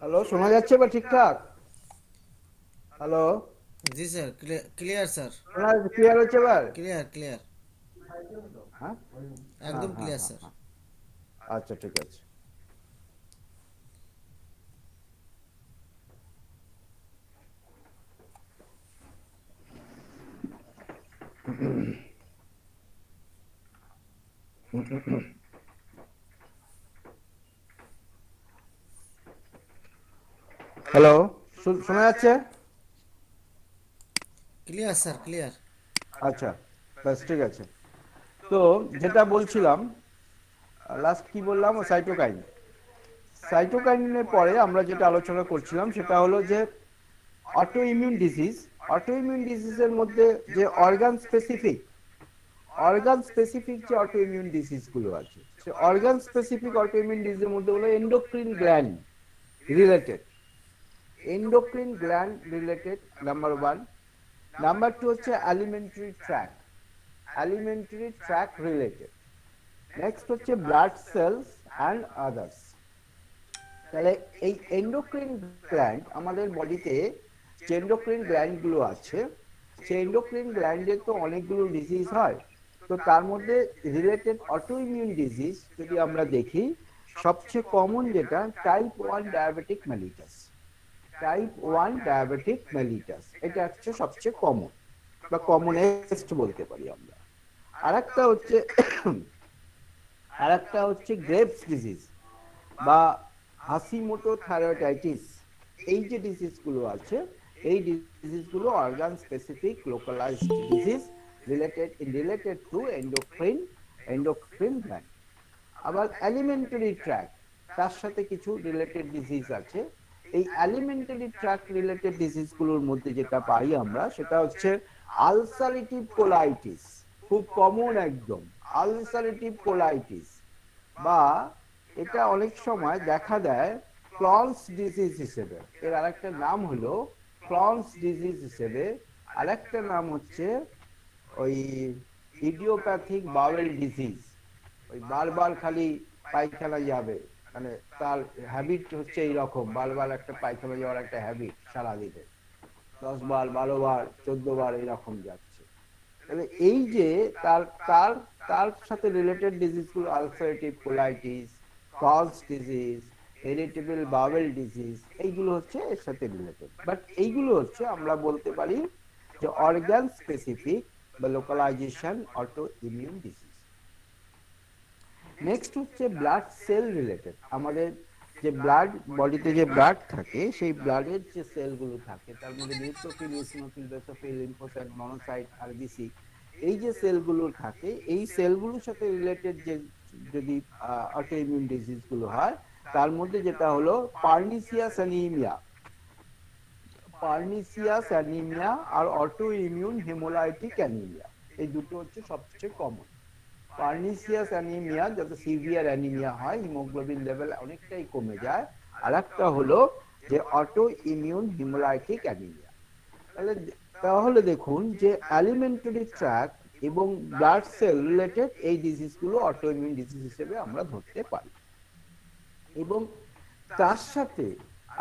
[SPEAKER 1] হ্যালো, শোনা যাচ্ছে বা ঠিকঠাক? হ্যালো,
[SPEAKER 2] জি স্যার, ক্লিয়ার স্যার।
[SPEAKER 1] শোনা ক্লিয়ার হচ্ছে এবার?
[SPEAKER 2] ক্লিয়ার ক্লিয়ার,
[SPEAKER 1] হ্যাঁ হ্যাঁ
[SPEAKER 2] একদম
[SPEAKER 1] হ্যাঁ
[SPEAKER 2] ক্লিয়ার
[SPEAKER 1] হ্যাঁ
[SPEAKER 2] স্যার।
[SPEAKER 1] হ্যাঁ, আচ্ছা ঠিক আছে। হ্যালো, শোনা যাচ্ছে?
[SPEAKER 2] Clear sir, clear.
[SPEAKER 1] আচ্ছা, ব্যাস ঠিক আছে। তো যেটা বলছিলাম, লাস্ট কি বললাম, ও সাইটোকাইন, সাইটোকাইনের পরে আমরা যেটা আলোচনা করছিলাম সেটা হলো যে auto immune disease, auto immune ডিজিজের মধ্যে যে অর্গান স্পেসিফিক যে অটো ইমিউন ডিজিজ গুলো আছে, সে অর্গান স্পেসিফিক অটো ইমিউন ডিজিজের মধ্যে হলো endocrine gland related, endocrine gland related number one. Number two হচ্ছে অ্যালিমেন্টারি ট্র্যাক রিলেটেড। নেক্সট হচ্ছে ব্লাড সেলস অ্যান্ড আদার্স। তাহলে এই এন্ডোক্রিন গ্ল্যান্ড আমাদের বডিতে যে এন্ডোক্রিন গ্ল্যান্ড গুলো আছে, সেই এন্ডোক্রিন গ্ল্যান্ডে তো অনেকগুলো ডিজিজ হয়। তো তার মধ্যে রিলেটেড অটো ইমিউন ডিজিজ যদি আমরা দেখি, সবচেয়ে কমন যেটা টাইপ 1 ডায়াবেটিক মেলিটাস। এটা হচ্ছে সবচেয়ে কমন বা কমনেস্ট বলতে পারি আমরা। আরেকটা হচ্ছে গ্রেভস ডিজিজ বা হাসিমোটো থাইরয়েডাইটিস। এই যে ডিজিজ গুলো আছে, এই ডিজিজ গুলো organ specific localised disease related to endocrine gland. আবার অ্যালিমেন্টারি ট্র্যাক্ট, তার সাথে কিছু রিলেটেড ডিজিজ আছে। এই অ্যালিমেন্টারি ট্র্যাক্ট রিলেটেড ডিজিজ গুলোর মধ্যে যেটা পাই আমরা, সেটা হচ্ছে আলসারেটিভ কোলাইটিস। খুব কমন একদম, আলসারেটিভ কোলাইটিস। বা এটা অনেক সময় দেখা দেয় ক্রনস ডিজিজ হিসেবে। এর আরেকটা নাম হলো ক্রনস ডিজিজ হিসেবে। আরেকটা নাম হচ্ছে ওই ইডিওপ্যাথিক বাওয়েল ডিজিজ। ওই বারবার খালি পায়খানা যাবে, মানে তার হ্যাবিট হচ্ছে এইরকম, বারবার একটা পায়খানা যাওয়ার একটা হ্যাবিট সারাদিনে 10 বার 12 বার 14 বার এরকম যাচ্ছে। তাহলে এই যে তার তার তার সাথে রিলেটেড ডিজিজ গুলো ulcerative colitis, Crohn's disease, irritable bowel disease, এইগুলো হচ্ছে এর সাথে রিলেটেড। বাট এইগুলো হচ্ছে আমরা বলতে পারি যে অর্গান স্পেসিফিক বা localisation auto immune disease. Next হচ্ছে ব্লাড সেল রিলেটেড। আমাদের যে ব্লাড, বডিতে যে ব্লাড থাকে, সেই ব্লাডের যে সেলগুলো থাকে, তার মধ্যে neutrophil, eosinophil, basophil, lymphocyte, monocyte, RBC, এই যে সেলগুলো থাকে, এই সেলগুলোর সাথে রিলেটেড যে যদি অটো ইমিউন ডিজিজ গুলো হয়, তার মধ্যে যেটা হলো পার্নিসিয়াস অ্যানিমিয়া আর অটো ইমিউন হেমোলাইটিক অ্যানিমিয়া। এই দুটো হচ্ছে সবচেয়ে কমন। পার্নিসিয়াস অ্যানিমিয়া যাতে সিভিয়ার অ্যানিমিয়া হয়, হিমোগ্লোবিন লেভেল অনেকটাই কমে যায়। আর একটা হলো যে অটো ইমিউন হিমোলাইটিক অ্যানিমিয়া। তাহলে দেখুন যে অ্যালিমেন্টারি ট্র্যাক্ট এবং ব্লাড সেল রিলেটেড এই ডিজিজ গুলো অটো ইমিউন ডিজিজ হিসেবে আমরা ধরতে পারি। এবং তার সাথে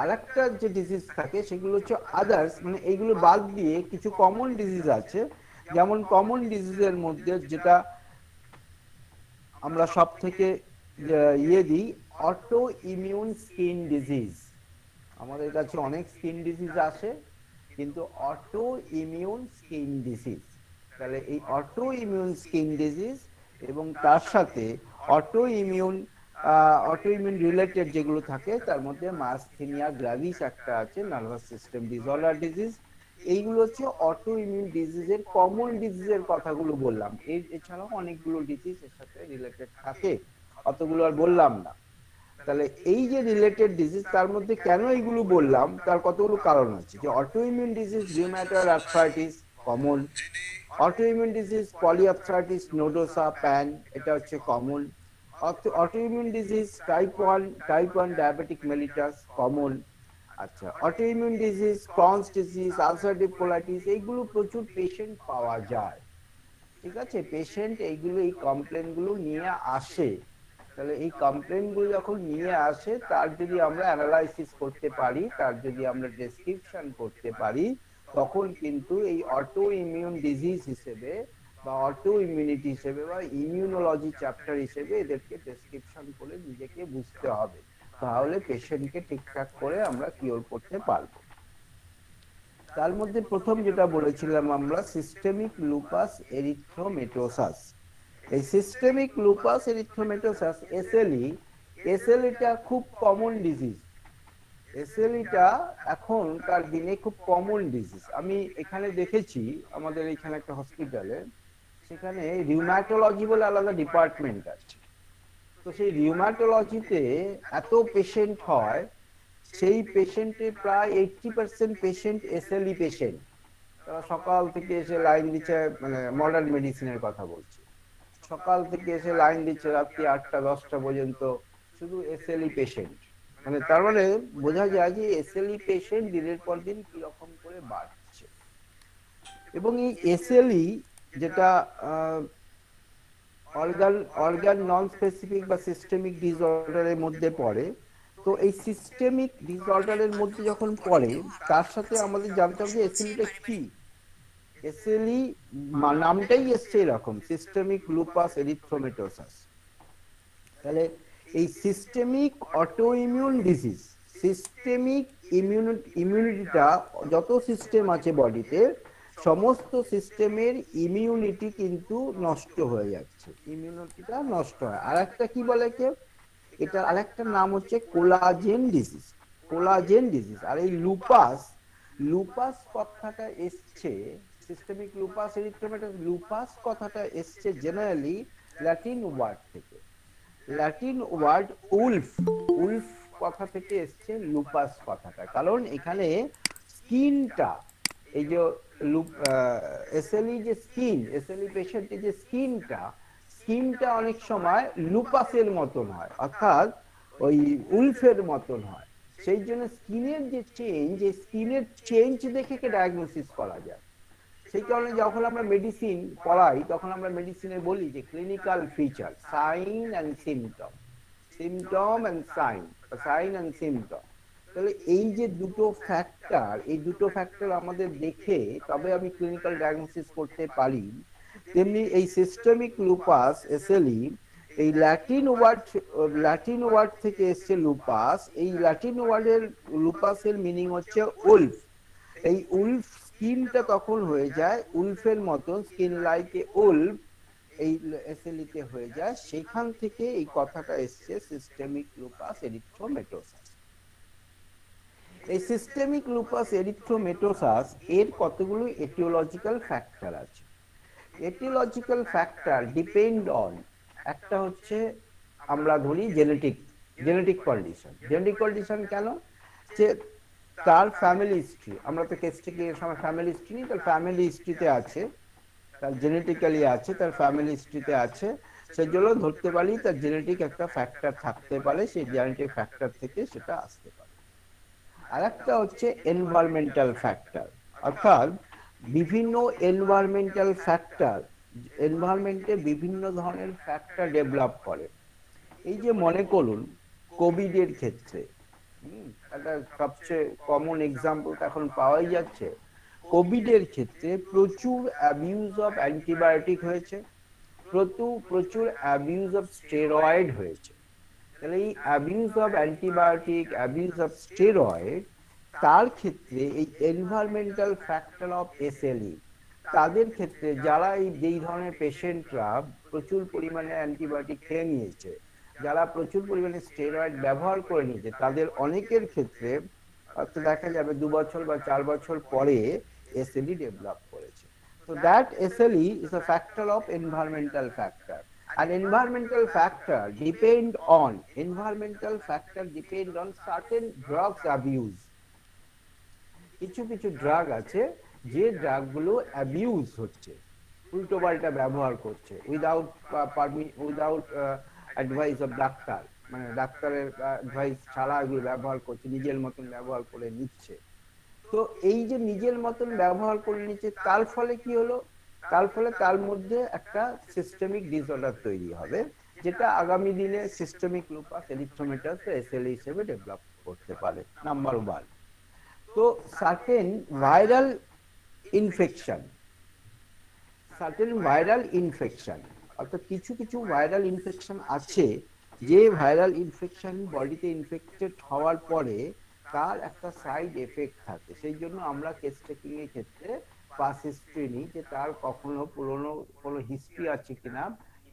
[SPEAKER 1] আরেকটা যে ডিজিজ থাকে সেগুলো হচ্ছে আদার্স, মানে এইগুলো বাদ দিয়ে কিছু কমন ডিজিজ আছে। যেমন কমন ডিজিজের মধ্যে যেটা আমরা সব থেকে দিই, অটো ইমিউন স্কিন ডিজিজ। আমাদের কাছে অনেক স্কিন ডিজিজ আসে, কিন্তু অটো ইমিউন স্কিন ডিজিজ, তাহলে এই অটো ইমিউন স্কিন ডিজিজ এবং তার সাথে অটো ইমিউন রিলেটেড যেগুলো থাকে, তার মধ্যে মাসথেনিয়া গ্রাভিস একটা আছে, নার্ভাস সিস্টেম ডিসঅর্ডার ডিজিজ। এইগুলো হচ্ছে অটো ইমিউন ডিজিজের কমন ডিজিজের কথাগুলো বললাম। এছাড়াও অনেকগুলো ডিজিজ এর সাথে রিলেটেড থাকে, অতগুলো আর বললাম না। তাহলে এই যে রিলেটেড ডিজিজ, তার মধ্যে কেন এইগুলো বললাম, তার কতগুলো কারণ আছে। যে auto immune disease rheumatoid arthritis common, auto immune disease polyarthritis nodosa pan, এটা হচ্ছে common. Auto immune disease type 1 diabetic mellitus common. আচ্ছা, auto immune disease, Crohn's disease, ulcerative colitis, এইগুলো প্রচুর পেশেন্ট পাওয়া যায়। ঠিক আছে, পেশেন্ট এইগুলো এই কমপ্লেন গুলো নিয়ে আসে। তাহলে এই কমপ্লেন গুলো যখন নিয়ে আসে, তার যদি আমরা অ্যানালাইসিস করতে পারি, তার যদি আমরা ডেসক্রিপশন করতে পারি, তখন কিন্তু এই অটো ইমিউন ডিজিজ হিসেবে বা অটো ইমিউনিটি হিসেবে বা ইমিউনোলজি চ্যাপ্টার হিসেবে এদেরকে ডেসক্রিপশন করে নিজেকে বুঝতে হবে। তাহলে পেশেন্টকে ঠিকঠাক করে আমরা কিওর করতে পারবো। তার মধ্যে প্রথম যেটা বলেছিলাম আমরা, সিস্টেমিক লুপাস এরিথ্রোমেটোসাস। এই সিস্টেমিক লুপাস এরিথ্রোমেটোসাস এসএলইটা খুব কমন ডিজিজ। এসএলইটা এখনকার দিনে খুব কমন ডিজিজ। আমি এখানে দেখেছি, আমাদের এখানে একটা হসপিটালে, সেখানে রিউমাটোলজি বলে আলাদা ডিপার্টমেন্ট আছে। তো সেই রিউমাটোলজিতে এত পেশেন্ট হয়, সেই পেশেন্টে প্রায় 80% পেশেন্ট এসএলই পেশেন্ট। তারা সকাল থেকে এসে লাইন দিচ্ছে, মানে মডার্ন মেডিসিনের কথা বলছি, সকাল থেকে এসে লাইন দিচ্ছে রাত্রি 8টা 10টা পর্যন্ত, শুধু এসএলই পেশেন্ট। মানে তার মানে বোঝা যায় যে এসএলই পেশেন্ট দিনের পর দিন কিরকম করে বাড়ছে। এবং এই এসএলই যেটা অর্গান অর্গান নন স্পেসিফিক বা সিস্টেমিক ডিসঅর্ডারের মধ্যে পড়ে। তো এই সিস্টেমিক ডিসঅর্ডারের মধ্যে যখন পড়ে, তার সাথে আমাদের জানতে হবে যে এসএলইটা কি। এসএলই নামটাই এসছে এরকম, সিস্টেমিক লুপাস এরিথ্রোমেটোসাস। তাহলে এই systemic auto immune disease, systemic ইমিউনিটিটা, যত সিস্টেম আছে বডিতে সমস্ত সিস্টেমের ইমিউনিটি কিন্তু নষ্ট হয়ে যাচ্ছে, ইমিউনিটিটা নষ্ট হয়। আর একটা কি বলে কেউ, এটা আরেকটা নাম হচ্ছে কোলাজেন ডিজিজ, কোলাজেন ডিজিজ। আর এই লুপাস, লুপাস কথাটা এসছে সিস্টেমিক লুপাস এরিথ্রোমেটাস, লুপাস কথাটা এসছে জেনারেলি ল্যাটিন ওয়ার্ড থেকে, ল্যাটিন ওয়ার্ড উলফ, উলফ কথা থেকে এসছে লুপাস কথাটা। কারণ এখানে স্কিনটা, এই যে এসএলই যে স্কিন, এসএলই পেশেন্টের যে স্কিনটা, স্কিনটা অনেক সময় লুপাসের মতন হয়, অর্থাৎ ওই উলফের মতন হয়। সেই জন্য স্কিনের যে চেঞ্জ, এই স্কিনের চেঞ্জ দেখে ডায়াগনোসিস করা যায়। সেই কারণে যখন আমরা মেডিসিন পড়াই তখন আমরা মেডিসিনে বলি যে clinical feature, sign and symptom, symptom and sign, sign and symptom. তাহলে এই যে দুটো ফ্যাক্টর, এই দুটো ফ্যাক্টর আমাদের দেখে তবে আমি ক্লিনিক্যাল ডায়াগনোসিস করতে পারি। তেমনি এই সিস্টেমিক লুপাস এসএলই, এই ল্যাটিন ওয়ার্ড থেকে এসছে লুপাস। এই ল্যাটিন ওয়ার্ডের লুপাসের মিনিং হচ্ছে উলফ। এই উলফ স্কিনটা তখন হয়ে যায় উলফের মতন, স্কিন লাইক এ উলফ, এই এসএলইতে হয়ে যায়। সেখান থেকে এই কথাটা এসছে সিস্টেমিক লুপাস এরিথ্রোমেটোসাস। এই সিস্টেমিক লুপাস এরিথ্রোমেটোসাস এর কতগুলো এটিওলজিক্যাল ফ্যাক্টর আছে। এটিওলজিক্যাল ফ্যাক্টর ডিপেন্ড অন, একটা হচ্ছে আমরা ধরি genetic, genetic condition. Genetic condition কেন, যে তার ফ্যামিলি হিস্ট্রি, আমরা তো কেস থেকে সময় ফ্যামিলি হিস্ট্রি নিই, তার ফ্যামিলি হিস্ট্রিতে আছে, তার জেনেটিক্যালি আছে, তার ফ্যামিলি হিস্ট্রিতে আছে। সেই জন্য ধরতে পারি তার জেনেটিক একটা ফ্যাক্টর থাকতে পারে, সেই জেনেটিক ফ্যাক্টর থেকে সেটা আসতে পারে। আর একটা হচ্ছে এনভায়রনমেন্টাল ফ্যাক্টর, অর্থাৎ বিভিন্ন এনভায়রনমেন্টাল ফ্যাক্টর, এনভায়রনমেন্টে বিভিন্ন ধরনের ফ্যাক্টর ডেভেলপ করে। এই যে মনে করুন কোভিড এর ক্ষেত্রে, একটা সবচেয়ে কমন এক্সাম্পল এখন পাওয়াই যাচ্ছে, কোভিড এর ক্ষেত্রে প্রচুর অ্যাবিউজ অফ অ্যান্টিবায়োটিক হয়েছে, প্রচুর অ্যাবিউজ অফ স্টেরয়েড হয়েছে। তাহলে এই abuse of antibiotic, abuse of steroid, তার ক্ষেত্রে এই এনভায়রনমেন্টাল ফ্যাক্টর অফ এসএলই, তাদের ক্ষেত্রে যারা এই ধরনের পেশেন্টরা প্রচুর পরিমাণে অ্যান্টিবায়োটিক খেয়ে নিয়েছে, যারা প্রচুর পরিমাণে স্টেরয়েড ব্যবহার করে নিয়েছে, তাদের অনেকের ক্ষেত্রে হয়তো দেখা যাবে 2 বছর বা 4 বছর পরে এসএলই ডেভেলপ করেছে। So that SLE is a factor of environmental factor. And environmental factor depend on certain drugs abuse. কিছু কিছু ড্রাগ আছে যে ড্রাগগুলো অ্যাবিউজ হচ্ছে, উল্টো পাল্টা ব্যবহার করছে উইদাউট অ্যাডভাইস অফ ডাক্তার, মানে ডাক্তারের অ্যাডভাইস ছাড়া এগুলো ব্যবহার করছে, নিজের মতন ব্যবহার করে নিচ্ছে। তো এই যে নিজের মতন ব্যবহার করে নিচ্ছে, তার ফলে কি হলো, তার ফলে তার মধ্যে একটা সিস্টেমিক ডিসঅর্ডার তৈরি হবে, যেটা আগামী দিনে সিস্টেমিক লুপাস এরিথ্রোমেটাস এসএলই হিসেবে ডেভেলপ করতে পারে। নাম্বার 1। তো সার্টেন ভাইরাল ইনফেকশন, অর্থাৎ কিছু কিছু ভাইরাল ইনফেকশন আছে, যে ভাইরাল ইনফেকশন বডিতে ইনফেক্টেড হওয়ার পরে তার একটা সাইড এফেক্ট থাকে। সেই জন্য আমরা কেস টেকিং এর ক্ষেত্রে পাস হিস্ট্রি নিই, যে তার কখনো পুরনো কোনো হিস্ট্রি আছে কিনা,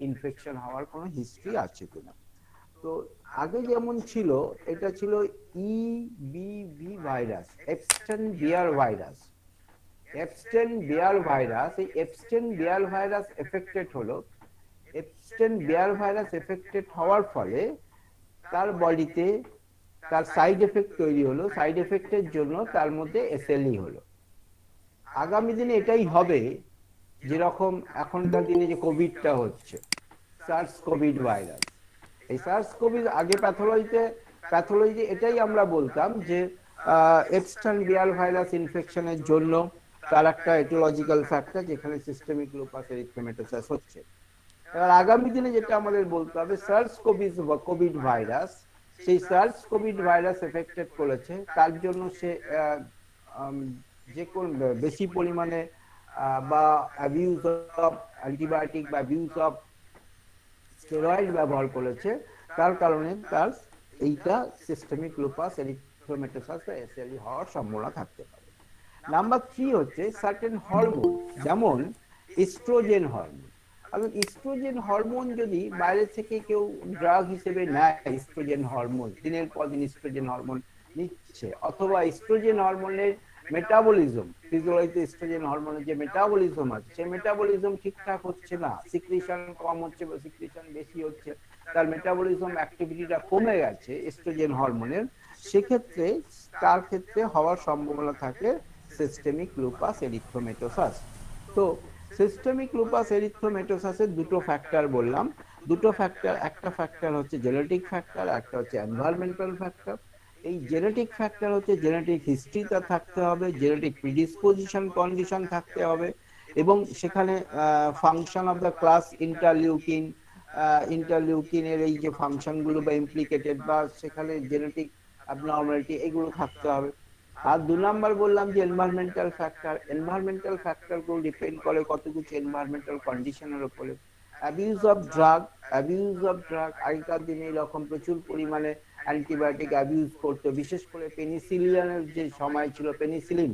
[SPEAKER 1] ইনফেকশন হওয়ার কোনো হিস্ট্রি আছে কিনা। তো আগে যেমন ছিল, এটা ছিল ইবিভি ভাইরাস, এপস্টেন বিয়ার ভাইরাস। এপস্টেন বিয়ার ভাইরাস, এই এপস্টেন বিয়ার ভাইরাস এফেক্টেড হলো, এপস্টেন বিয়ার ভাইরাস এফেক্টেড হওয়ার ফলে তার বডিতে তার সাইড এফেক্ট তৈরি হলো, সাইড এফেক্টের জন্য তার মধ্যে এসএলই হলো। আগামী দিনে এটাই হবে, যেরকম এখনকার দিনে যে কোভিডটা হচ্ছে, সার্স কোভিড ভাইরাস। এই সার্স কোভিড আগে প্যাথোলজিতে প্যাথোলজি এটাই আমরা বলতাম যে এপস্টাইন বিয়ার ভাইরাস ইনফেকশনের জন্য তার একটা এটিওলজিক্যাল ফ্যাক্টর যেখানে সিস্টেমিক লুপাস এরিথ্রোমেটোসাস হচ্ছে। এবার আগামী দিনে যেটা আমাদের বলতে হবে, সার্স কোভিড বা কোভিড ভাইরাস, সেই সার্স কোভিড ভাইরাস এফেক্টেড করেছে, তার জন্য সে আম, যে কোন বেশি পরিমাণে বা অ্যাবিউজ অফ অ্যান্টিবায়োটিক বা অ্যাবিউজ অফ স্টেরয়েড ব্যবহার করেছে, তার কারণে তার এইটা সিস্টেমিক লুপাস এরিথ্রোমেটোসাস বা এসএলই হওয়ার সম্ভাবনা থাকতে পারে। নাম্বার 3 হচ্ছে সার্টেন হরমোন, যেমন ইস্ট্রোজেন হরমোন। এবং ইস্ট্রোজেন হরমোন যদি বাইরে থেকে কেউ ড্রাগ হিসেবে নেয়, ইস্ট্রোজেন হরমোন দিনের পর দিন ইস্ট্রোজেন হরমোন নিচ্ছে, অথবা ইস্ট্রোজেন হরমোনের মেটাবলিজম, ফিজিওলজিতে ইস্ট্রোজেন হরমোনের যে মেটাবলিজম আছে, সেই মেটাবলিজম ঠিকঠাক হচ্ছে না, সিক্রিশন কম হচ্ছে বা সিক্রিশন বেশি হচ্ছে, তার মেটাবলিজম অ্যাক্টিভিটিটা কমে গেছে ইস্ট্রোজেন হরমোনের, সেক্ষেত্রে তার ক্ষেত্রে হওয়ার সম্ভাবনা থাকে সিস্টেমিক লুপাস এরিথ্রোমেটোসাস। তো সিস্টেমিক লুপাস এরিথ্রোমেটোসাসের দুটো ফ্যাক্টর বললাম, দুটো ফ্যাক্টর, একটা ফ্যাক্টর হচ্ছে জেনেটিক ফ্যাক্টর, একটা হচ্ছে এনভায়রনমেন্টাল ফ্যাক্টর। এই জেনেটিক ফ্যাক্টর হচ্ছে জেনেটিক হিস্ট্রিটা থাকতে হবে, জেনেটিক প্রিডিসপোজিশন কন্ডিশন থাকতে হবে, এবং সেখানে function of the class interleukin, ইন্টারলিউকিনের এই যে ফাংশনগুলো বা ইমপ্লিকেটেড বা সেখানে জেনেটিক অ্যাবনর্মালিটি এগুলো থাকতে হবে। আর 2 নাম্বার বললাম যে এনভায়রনমেন্টাল ফ্যাক্টর, এনভায়রনমেন্টাল ফ্যাক্টর গুলো ডিপেন্ড করে কত কিছু এনভায়রনমেন্টাল কন্ডিশনের উপরে। Abuse of drug, abuse of drug, আগেকার দিনে এরকম প্রচুর পরিমাণে অ্যান্টিবায়োটিক অ্যাবিউজ করতো, বিশেষ করে পেনিসিলিনের যে সময় ছিল, পেনিসিলিন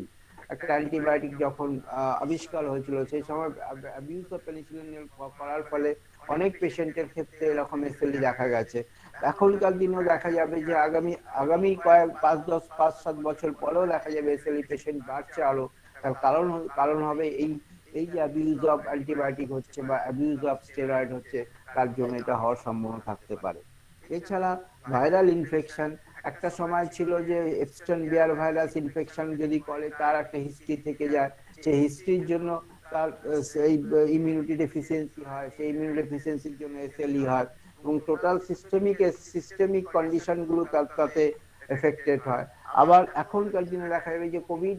[SPEAKER 1] একটা অ্যান্টিবায়োটিক যখন আবিষ্কার হয়েছিল, সেই সময় অ্যাবিউজ অফ পেনিসিলিন করার ফলে অনেক পেশেন্টের ক্ষেত্রে এরকম এসএলই দেখা গেছে। এখনকার দিনেও দেখা যাবে যে আগামী আগামী কয়েক 5-10-5-7 বছর পরেও দেখা যাবে এসএলই পেশেন্ট বাড়ছে আরো। তার কারণ হবে এই এই যে অ্যাবিউজ অফ অ্যান্টিবায়োটিক হচ্ছে বা অ্যাবিউজ অফ স্টেরয়েড হচ্ছে, তার জন্য এটা হওয়ার সম্ভাবনা থাকতে পারে। এছাড়া ভাইরাল ইনফেকশন, একটা সময় ছিল যে এপস্টাইন বিয়ার ভাইরাস ইনফেকশন যদি করে তার একটা হিস্ট্রি থেকে যায়, সেই হিস্ট্রির জন্য তার সেই ইমিউনিটি ডেফিসিয়েন্সি হয়, সেই ইমিউনিটি ডেফিসিয়েন্সির জন্য এসএলই হয়, এবং টোটাল সিস্টেমিক কন্ডিশন গুলো তাতে এফেক্টেড হয়। আবার এখনকার দিনে দেখা যাবে যে কোভিড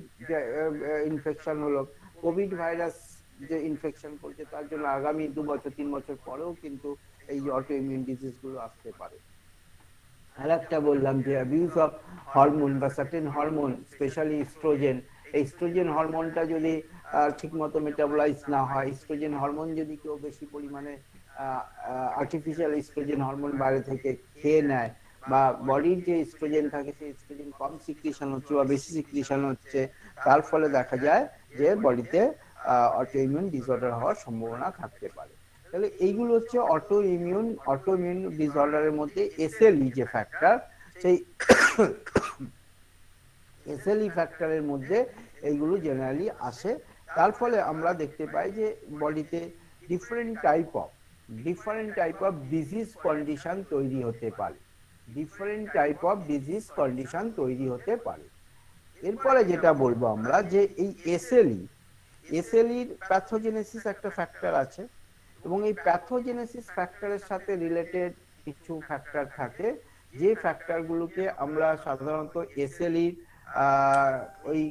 [SPEAKER 1] ইনফেকশন হলো, কোভিড ভাইরাস যে ইনফেকশন করছে, তার জন্য আগামী 2-3 বছর পরেও কিন্তু এই অটো ইমিউন ডিজিজ গুলো আসতে পারে। আর একটা বললাম যে অ্যাবিউজ অফ হরমোন বা সার্টেন হরমোন, স্পেশালি ইস্ট্রোজেন, এই ইস্ট্রোজেন হরমোনটা যদি ঠিকমতো মেটাবলাইজ না হয়, ইস্ট্রোজেন হরমোন যদি কেউ বেশি পরিমাণে আর্টিফিশিয়াল ইস্ট্রোজেন হরমোন বাইরে থেকে খেয়ে নেয়, বা বডির যে ইস্ট্রোজেন থাকে সেই ইস্ট্রোজেন কম সিক্রিশন হচ্ছে বা বেশি সিক্রিশন হচ্ছে, তার ফলে দেখা যায় যে বডিতে অটোইমিউন ডিসঅর্ডার হওয়ার সম্ভাবনা থাকতে পারে। তাহলে এইগুলো হচ্ছে অটো ইমিউন ডিসঅর্ডারের মধ্যে এসএলই যে ফ্যাক্টর, সেই এসএলই ফ্যাক্টরের মধ্যে এইগুলো জেনারেলি আসে। তার ফলে আমরা দেখতে পাই যে বডিতে different type of disease condition তৈরি হতে পারে, different type of disease condition তৈরি হতে পারে। এরপরে যেটা বলবো আমরা যে এই এসএলইর প্যাথোজেনেসিস একটা ফ্যাক্টর আছে, এবং এই প্যাথোজেনেসিস ফ্যাক্টরের সাথে রিলেটেড কিছু ফ্যাক্টর থাকে, যে ফ্যাক্টরগুলোকে আমরা সাধারণত এসএলই ওই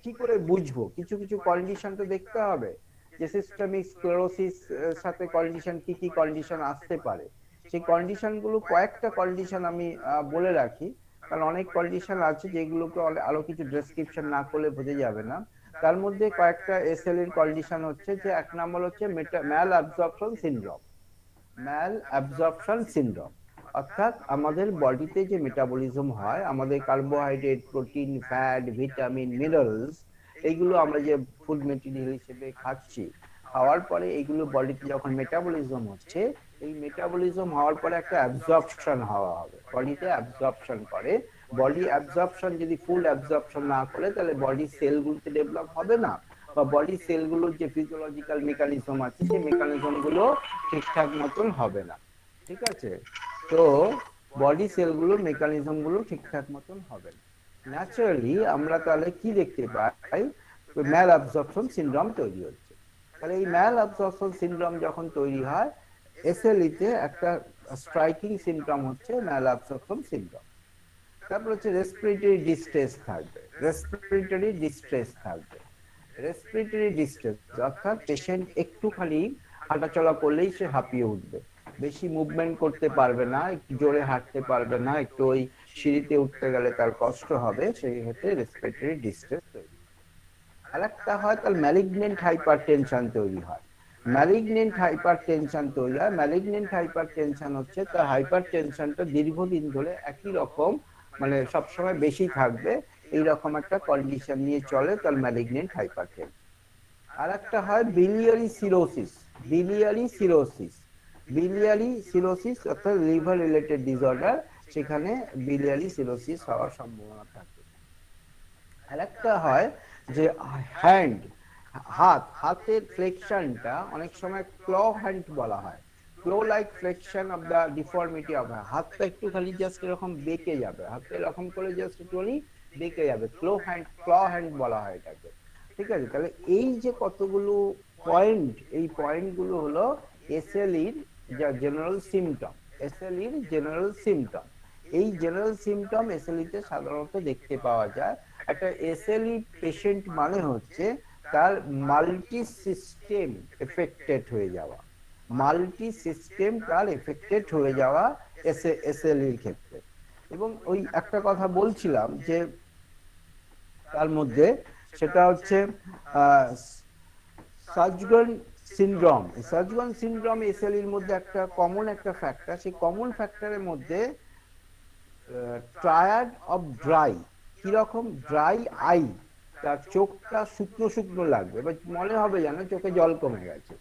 [SPEAKER 1] কি করে বুঝবো, কিছু কিছু কন্ডিশন তো দেখতে হবে যে সিস্টেমিক স্ক্লেরোসিস সাথে কন্ডিশন কি কি কন্ডিশন আসতে পারে। সেই কন্ডিশন গুলো, কয়েকটা কন্ডিশন আমি বলে রাখি, কারণ অনেক কন্ডিশন আছে যেগুলোকে আরো কিছু ডেসক্রিপশন না করলে বোঝা যাবে না। তার মধ্যে কয়েকটা এসএল এর কন্ডিশন হচ্ছে যে, 1 নম্বর হচ্ছে ম্যাল অ্যাবজর্পশন সিনড্রোম, অর্থাৎ আমাদের বডিতে যে মেটাবলিজম হয়, আমাদের carbohydrate, protein, fat, vitamin, minerals, এইগুলো আমরা যে ফুড মেটেরিয়াল হিসেবে খাচ্ছি, খাওয়ার পরে এইগুলো বডিতে যখন মেটাবলিজম হচ্ছে, এই মেটাবলিজম হওয়ার পরে একটা অ্যাবজর্পশন হওয়া হবে, বডিতে অ্যাবজর্পশন করে। বডি অ্যাবজর্পশন যদি ফুল অ্যাবজর্পশন না করে, তাহলে বডি সেলগুলোতে ডেভেলপ হবে না, বা বডি সেলগুলোর যে ফিজিওলজিক্যাল মেকানিজম আছে, সেই মেকানিজম গুলো ঠিকঠাক মতন হবে না। ঠিক আছে? তো বডি সেলগুলোর মেকানিজম গুলো ঠিকঠাক মতন হবে না, ন্যাচারালি আমরা তাহলে কি দেখতে পাই, ম্যাল অ্যাবজর্পশন সিনড্রোম তৈরি হচ্ছে। তাহলে এই ম্যাল অ্যাবজর্পশন সিনড্রোম যখন তৈরি হয়, এসএলই তে একটা স্ট্রাইকিং সিমটম হচ্ছে ম্যাল অ্যাবজর্পশন সিনড্রোম। তারপর হচ্ছে রেসপিরেটরি ডিস্ট্রেস থাকবে, রেসপিরেটরি ডিস্ট্রেস থাকবে। রেসপিরেটরি ডিস্ট্রেস অর্থাৎ পেশেন্ট একটুখানি হাঁটাচলা করলেই সে হাঁপিয়ে উঠবে, বেশি মুভমেন্ট করতে পারবে না, একটু জোরে হাঁটতে পারবে না, একটু ওই সিঁড়িতে উঠতে গেলে তার কষ্ট হবে, সেই ক্ষেত্রে রেসপিরেটরি ডিস্ট্রেস তৈরি। আর একটা হয় তার ম্যালিগনেন্ট হাইপার টেনশন তৈরি হয়। ম্যালিগনেন্ট হাইপার টেনশন তৈরি হয়, ম্যালিগনেন্ট হাইপার টেনশন হচ্ছে তার হাইপার টেনশনটা দীর্ঘদিন ধরে একই রকম, মানে সবসময় বেশি থাকবে, এইরকম একটা কন্ডিশন নিয়ে চলে, তার ম্যালিগনেন্ট হাইপার টেনশন। আর একটা হয় biliary cirrhosis. Biliary cirrhosis, biliary cirrhosis অর্থাৎ লিভার রিলেটেড ডিসঅর্ডার, সেখানে বিলিয়ারি সিরোসিস হওয়ার সম্ভাবনা থাকে। আর একটা হয় যে হ্যান্ড, হাতের ফ্লেকশনটা অনেক সময় ক্লো হ্যান্ড বলা হয়, claw like flexion of the deformity of হাতটা একটুখানি জাস্ট এরকম বেঁকে যাবে, হাতটা এরকম করে জাস্ট একটুখানি বেঁকে যাবে, ক্লো হ্যান্ড বলা হয় এটাকে। ঠিক আছে, তাহলে এই যে কতগুলো পয়েন্ট, এই পয়েন্টগুলো হলো এসএলইর যা জেনারেল সিমটম, এসএলইর জেনারেল সিমটম। এই জেনারেল সিমটম এসএলইতে সাধারণত দেখতে পাওয়া যায়। একটা এসএলই পেশেন্ট মানে হচ্ছে তার মাল্টি সিস্টেম এফেক্টেড হয়ে যাওয়া, মাল্টি সিস্টেম তার এফেক্টেড হয়ে যাওয়া এসএলইর ক্ষেত্রে। এবং ওই একটা কথা বলছিলাম যে তার মধ্যে, সেটা হচ্ছে সাজগন সিনড্রোম। সাজগন সিনড্রোম এসএলইর মধ্যে একটা কমন একটা ফ্যাক্টর, সেই কমন ফ্যাক্টরের মধ্যে ট্রায়াড অফ ড্রাই, কিরকম ড্রাই আই, তার চোখটা শুকনো শুকনো লাগবে, এবার মনে হবে যেন চোখে জল কমে গেছে।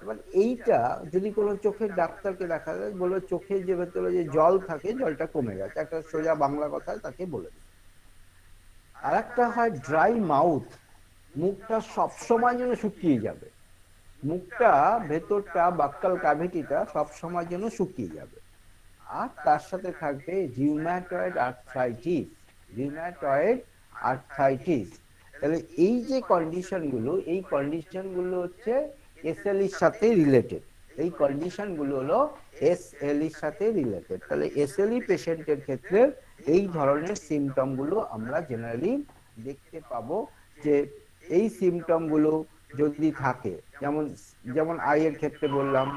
[SPEAKER 1] এবার এইটা যদি কোনো চোখের ডাক্তারকে দেখা যায়, বলে চোখের যে ভেতরে যে জল থাকে জলটা কমে গেছে, একটা সোজা বাংলা কথায় তাকে বলে দিই। আর একটা হয় ড্রাই মাউথ, মুখটা সবসময় যেন শুকিয়ে যাবে, মুখটা ভেতরটা বাক্কাল ক্যাভিটিটা সবসময় যেন শুকিয়ে যাবে। আর তার সাথে থাকবে রিউম্যাটয়েড আর্থ্রাইটিস, রিউম্যাটয়েড আর্থ্রাইটিস। তাহলে এই যে কন্ডিশনগুলো, এই কন্ডিশনগুলো হচ্ছে এসএলইর সাথে রিলেটেড, এই কন্ডিশনগুলো হলো এসএলইর সাথে রিলেটেড। তাহলে এসএলই পেশেন্টের ক্ষেত্রে এই ধরনের সিমটমগুলো আমরা জেনারেলি দেখতে পাবো, যে এই সিমটমগুলো যদি থাকে, যেমন যেমন আইয়ের ক্ষেত্রে বললাম,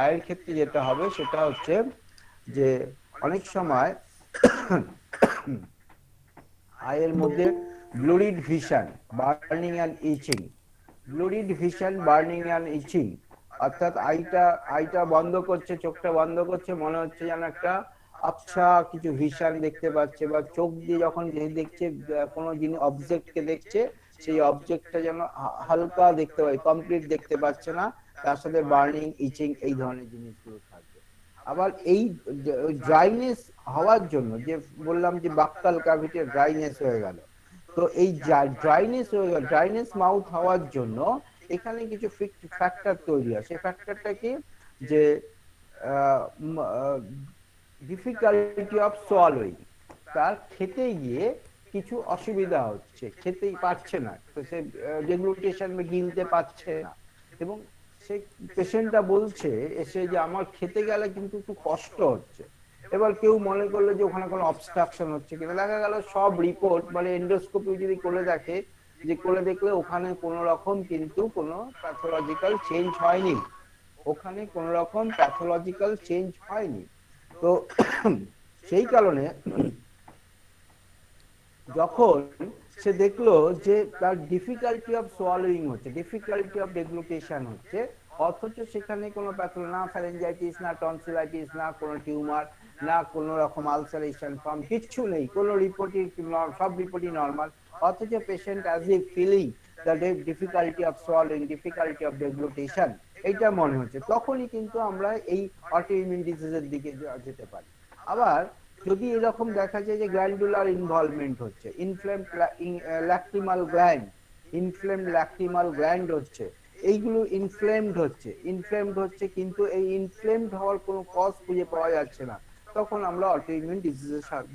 [SPEAKER 1] আয়ের ক্ষেত্রে যেটা হবে সেটা হচ্ছে যে অনেক সময় আয়ের মধ্যে blurred vision, burning and itching, blurred vision, burning and itching, অর্থাৎ আইটা বন্ধ করছে, চোখটা বন্ধ করছে, মনে হচ্ছে যেন একটা আবছা কিছু ভিশন দেখতে পাচ্ছে, বা চোখ দিয়ে যখন দেখছে কোনো জিনিস অবজেক্টকে দেখছে, সেই অবজেক্টটা যেন হালকা দেখতে পায়, কমপ্লিট দেখতে পাচ্ছে না, তার সাথে বার্নিং ইচিং এই ধরনের জিনিসগুলো থাকবে। আবার এই ড্রাইনেস হওয়ার জন্য, যে বললাম যে বাক্কাল ক্যাভিটি ড্রাইনেস হয়ে গেল, তো এই ড্রাইনেস হয়ে গেল, ড্রাইনেস মাউথ হওয়ার জন্য এখানে কিছু ফ্যাক্টর তৈরি হয়। সেই ফ্যাক্টরটা কি, যে ডিফিকাল্টি অফ সোয়ালোইং, তার খেতে গিয়ে কিছু অসুবিধা হচ্ছে, খেতেই পারছে না, তো সে ডেগ্লুটেশন গিলতে পারছে না, এবং সেই পেশেন্টটা বলছে এসে যে আমার খেতে গেলে কিন্তু একটু কষ্ট হচ্ছে। এবার কেউ মনে করলো যে ওখানে কোনো অবস্ট্রাকশন হচ্ছে কিনা, দেখা গেল সব রিপোর্ট মানে এন্ডোস্কোপি যদি করে দেখে, যে করে দেখলে ওখানে কোনো রকম কিন্তু কোনো প্যাথোলজিক্যাল চেঞ্জ হয়নি, ওখানে কোনো রকম প্যাথোলজিক্যাল চেঞ্জ হয়নি। তো সেই কারণে যখন সে দেখলো যে তার ডিফিকাল্টি অফ সোয়ালোইং হচ্ছে, ডিফিকাল্টি অফ ডেগ্লুটেশন হচ্ছে, অথচ সেখানে কোনো প্যাথোলজি না, ফ্যারেঞ্জাইটিস না, টনসিলাইটিস না, কোনো টিউমার না, কোনো রকম আলসারেশন ফর্ম কিচ্ছু নেই, কোনো রিপোর্টই, সব রিপোর্টই নর্মাল, অথচ patient as a feeling the difficulty of swallowing, difficulty of deglutition, এইটা মনে হচ্ছে, তখনই কিন্তু আমরা এই অটোইমিউন ডিজিজের দিকে যেতে পারি। আবার যদি এরকম দেখা যায় যে গ্ল্যান্ডুলার ইনভলভমেন্ট হচ্ছে, inflamed lacrimal gland, inflamed lacrimal gland হচ্ছে, এইগুলো ইনফ্লেমড হচ্ছে, কিন্তু এই ইনফ্লেমড হওয়ার কোনো কজ খুঁজে পাওয়া যাচ্ছে না, তখন আমরা অটোইমিউন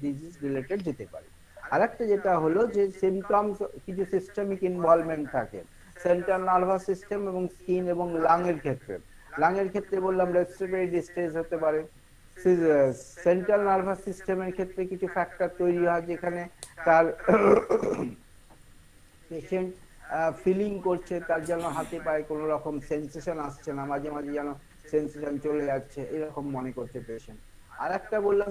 [SPEAKER 1] ডিজিজ রিলেটেড যেতে পারি। আরেকটা যেটা হলো যে সিমটমস, কিছু সিস্টেমিক ইনভলভমেন্ট থাকে সেন্ট্রাল নার্ভাস সিস্টেম এবং স্কিন এবং লাং এর ক্ষেত্রে। লাং এর ক্ষেত্রে বললাম রেসপিরেটরি ডিস্ট্রেস হতে পারে, সেন্ট্রাল নার্ভাস সিস্টেমের ক্ষেত্রে কিছু ফ্যাক্টর তৈরি হয় যেখানে তার পেশেন্ট ফিলিং করছে, তার যেন হাতে পায়ে কোনো রকম সেন্সেশন আসছে না, মাঝে মাঝে যেন সেন্সেশন চলে যাচ্ছে এরকম মনে করছে পেশেন্ট। আর একটা বললাম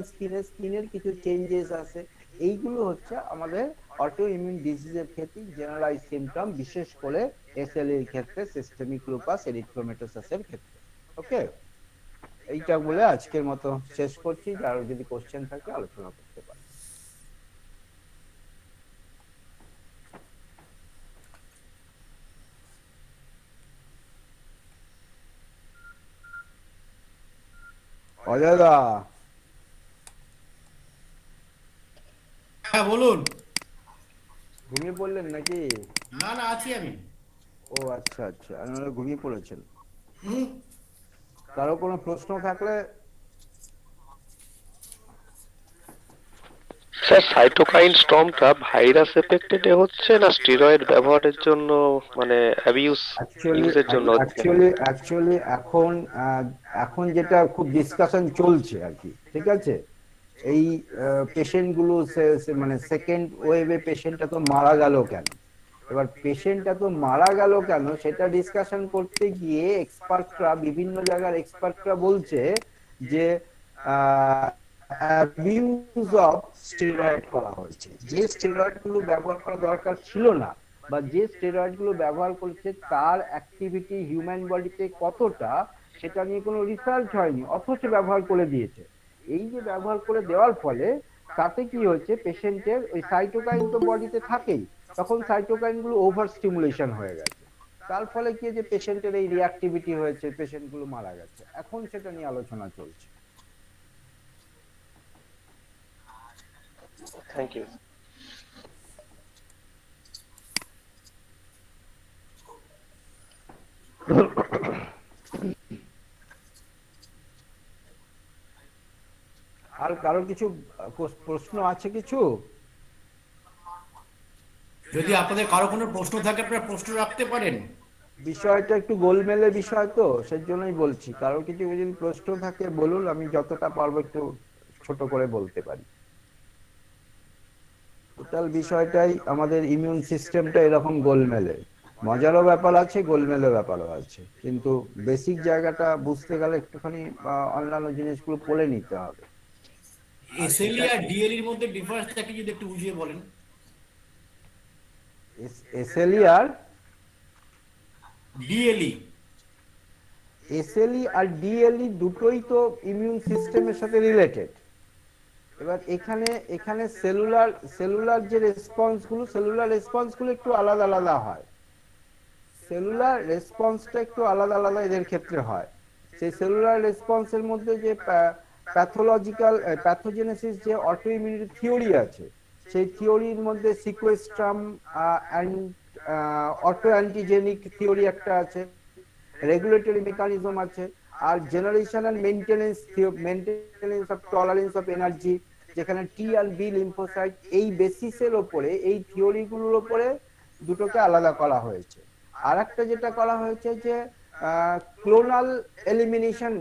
[SPEAKER 1] স্কিনের কিছু চেঞ্জেস আছে। এইগুলো হচ্ছে আমাদের অটো ইমিউন ডিজিজের ক্ষেত্রে জেনারেলাইজ সিমটম, বিশেষ করে এসএলই এর ক্ষেত্রে, সিস্টেমিক লুপাস এরিথ্রোমেটোসাসের ক্ষেত্রে। ওকে, এইটা বলে আজকের মতো শেষ করছি। কারো যদি কোশ্চেন থাকে আলোচনা করতে পারি। অজয় দা,
[SPEAKER 2] হ্যাঁ বলুন।
[SPEAKER 1] ঘুমিয়ে পড়লেন নাকি?
[SPEAKER 2] না না, আছি আমি।
[SPEAKER 1] ও আচ্ছা আচ্ছা, আমি ভাবলাম ঘুমিয়ে পড়েছেন।
[SPEAKER 2] হুম।
[SPEAKER 1] কারো কোনো প্রশ্ন থাকলে।
[SPEAKER 3] স্যার, সাইটোকাইন স্টর্মটা ভাইরাস এফেক্টেড হচ্ছে না স্টেরয়েড ব্যবহারের জন্য, মানে ইউজের জন্য হচ্ছে?
[SPEAKER 1] অ্যাকচুয়ালি এখন এখন যেটা খুব ডিসকাশন চলছে আর কি, ঠিক আছে, এই পেশেন্ট গুলো মানে সেকেন্ড ওয়েভে পেশেন্টটা তো মারা গেল কেন, এবার পেশেন্টটা তো মারা গেল কেন সেটা ডিসকাশন করতে গিয়ে এক্সপার্টরা, বিভিন্ন জায়গার এক্সপার্টরা বলছে যে অ্যাবিউজ অফ স্টেরয়েড করা হয়েছে। যে স্টেরয়েড গুলো ব্যবহার করা দরকার ছিল না, বা যে স্টেরয়েড গুলো ব্যবহার করেছে তার অ্যাক্টিভিটি হিউম্যান বডিতে কতটা, সেটা নিয়ে কোনো রিসার্চ হয়নি, অথচ ব্যবহার করে দিয়েছে। এই যে ব্যবহার করে দেওয়ার ফলে তাতে কি হচ্ছে, পেশেন্টের ওই সাইটোকাইন তো বডিতে থাকেই, তখন সাইটোকাইন গুলো ওভার স্টিমুলেশন হয়ে গেছে। তার ফলে কি যে পেশেন্টের এই রিঅ্যাক্টিভিটি হয়েছে, পেশেন্ট গুলো মারা গেছে। এখন সেটা নিয়ে আলোচনা চলছে।
[SPEAKER 3] Thank you.
[SPEAKER 1] আর কারো কিছু প্রশ্ন আছে কিছু?
[SPEAKER 2] যদি আপনাদের কারো কোনো প্রশ্ন থাকে আপনারা প্রশ্ন রাখতে পারেন।
[SPEAKER 1] বিষয়টা একটু গোলমেলে বিষয় তো, সেই জন্যই বলছি, কারো কিছু যদি প্রশ্ন থাকে বলুন, আমি যতটা পারবো একটু ছোট করে বলতে পারি। টোটাল বিষয়টাই আমাদের ইমিউন সিস্টেমটা এরকম গোলমেলে, মজারও ব্যাপার আছে, গোলমেলে ব্যাপারও আছে, কিন্তু বেসিক জায়গাটা বুঝতে গেলে একটুখানি অন্যান্য জিনিসগুলো পড়ে নিতে হবে। আর
[SPEAKER 2] এসএলই
[SPEAKER 1] এটা
[SPEAKER 2] আর ডিএলইর মধ্যে ডিফারেন্সটা কি যদি একটু বুঝিয়ে বলেন।
[SPEAKER 1] এসএলই আর
[SPEAKER 2] ডিএলই।
[SPEAKER 1] এসএলই আর ডিএলই দুটোই তো ইমিউন সিস্টেমের সাথে রিলেটেড। এবার এখানে এখানে সেলুলার যে সেলুলার রেসপন্সগুলো একটু আলাদা আলাদা হয়। সেলুলার রেসপন্সটা একটু আলাদা আলাদা এদের ক্ষেত্রে হয়। সেই সেলুলার রেসপন্সের মধ্যে যে প্যাথোলজিক্যাল প্যাথোজেনেসিস যে অটো ইমিউনিটি থিওরি আছে, সেই থিওরির মধ্যে sequestrum and auto antigenic theory একটা আছে, রেগুলেটরি মেকানিজম আছে, আর generation and maintenance of tolerance of energy, যেখানে টি আর বি লিম্ফোসাইট, এই বেসিসের ওপরে, এই থিওরিগুলোর ওপরে দুটোকে আলাদা করা হয়েছে। আর একটা যেটা করা হয়েছে যে ক্লোনাল এলিমিনেশন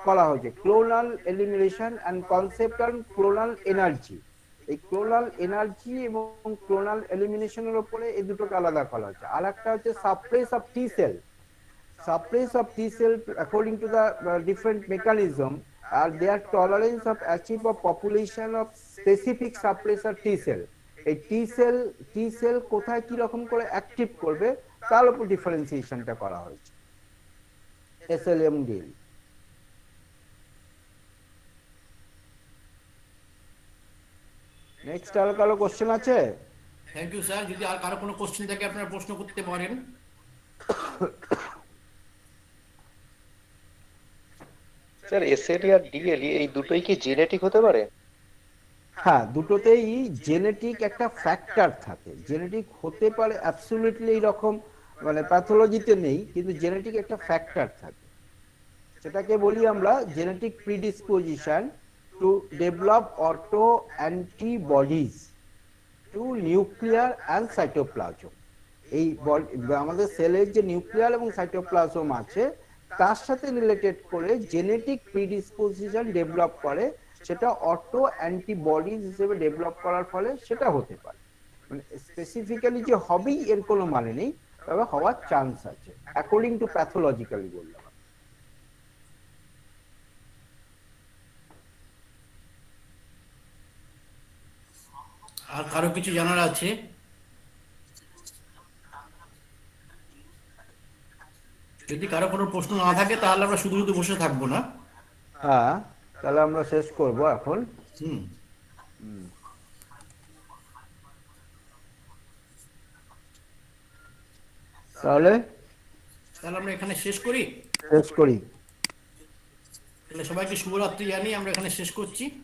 [SPEAKER 1] করা হয়েছে, clonal elimination and concept on clonal energy. এই ক্লোনাল এনার্জি এবং ক্লোনাল এলিমিনেশনের উপরে এই দুটোকে আলাদা করা হয়েছে। আর একটা হচ্ছে suppress of T sell, suppress of T cell according to the different mechanism, are their tolerance of achieve a population of specific suppressor T cell. এই টি সেল কোথায় কি রকম করে অ্যাক্টিভ করবে তার উপর ডিফারেন্সিয়েশনটা করা হয়েছে এসএলএমডি। নেক্সট আর কারো কোশ্চেন আছে?
[SPEAKER 2] Thank you sir. যদি আর কারো কোনো কোশ্চেন থাকে আপনারা প্রশ্ন করতে পারেন।
[SPEAKER 3] স্যার, এসএলই আর ডিএলই এই দুটোই কি জেনেটিক হতে পারে?
[SPEAKER 1] হ্যাঁ, দুটোতেই জেনেটিক একটা ফ্যাক্টর থাকে, জেনেটিক হতে পারে অ্যাবসলিউটলি, এইরকম মানে প্যাথোলজিতে নেই, কিন্তু জেনেটিক একটা ফ্যাক্টর থাকে, সেটাকে বলি আমরা genetic predisposition to develop auto antibodies to nuclear and cytoplasm. এই আমাদের সেলের যে নিউক্লিয়ার এবং সাইটোপ্লাজম আছে, তার সাথে রিলেটেড করে জেনেটিক প্রিডিসপোজিশন ডেভেলপ করে, সেটা অটো অ্যান্টিবডিজ হিসেবে ডেভেলপ করার ফলে সেটা হতে পারে। মানে স্পেসিফিক্যালি যে হবেই এর কোনো মানে নেই, তবে হওয়ার চান্স আছে অ্যাকর্ডিং টু প্যাথোলজিক্যালি বললাম।
[SPEAKER 2] আর কারো কিছু জানার আছে? যদি কারো কোনো প্রশ্ন না থাকে তাহলে আমরা শুধু শুধু বসে থাকবো না।
[SPEAKER 1] হ্যাঁ, তাহলে আমরা শেষ করব এখন।
[SPEAKER 2] হুম।
[SPEAKER 1] তাহলে
[SPEAKER 2] তাহলে আমরা এখানে শেষ করি।
[SPEAKER 1] শেষ করি।
[SPEAKER 2] তাহলে সবাইকে শুভরাত্রি জানিয়ে আমরা এখানে শেষ করছি।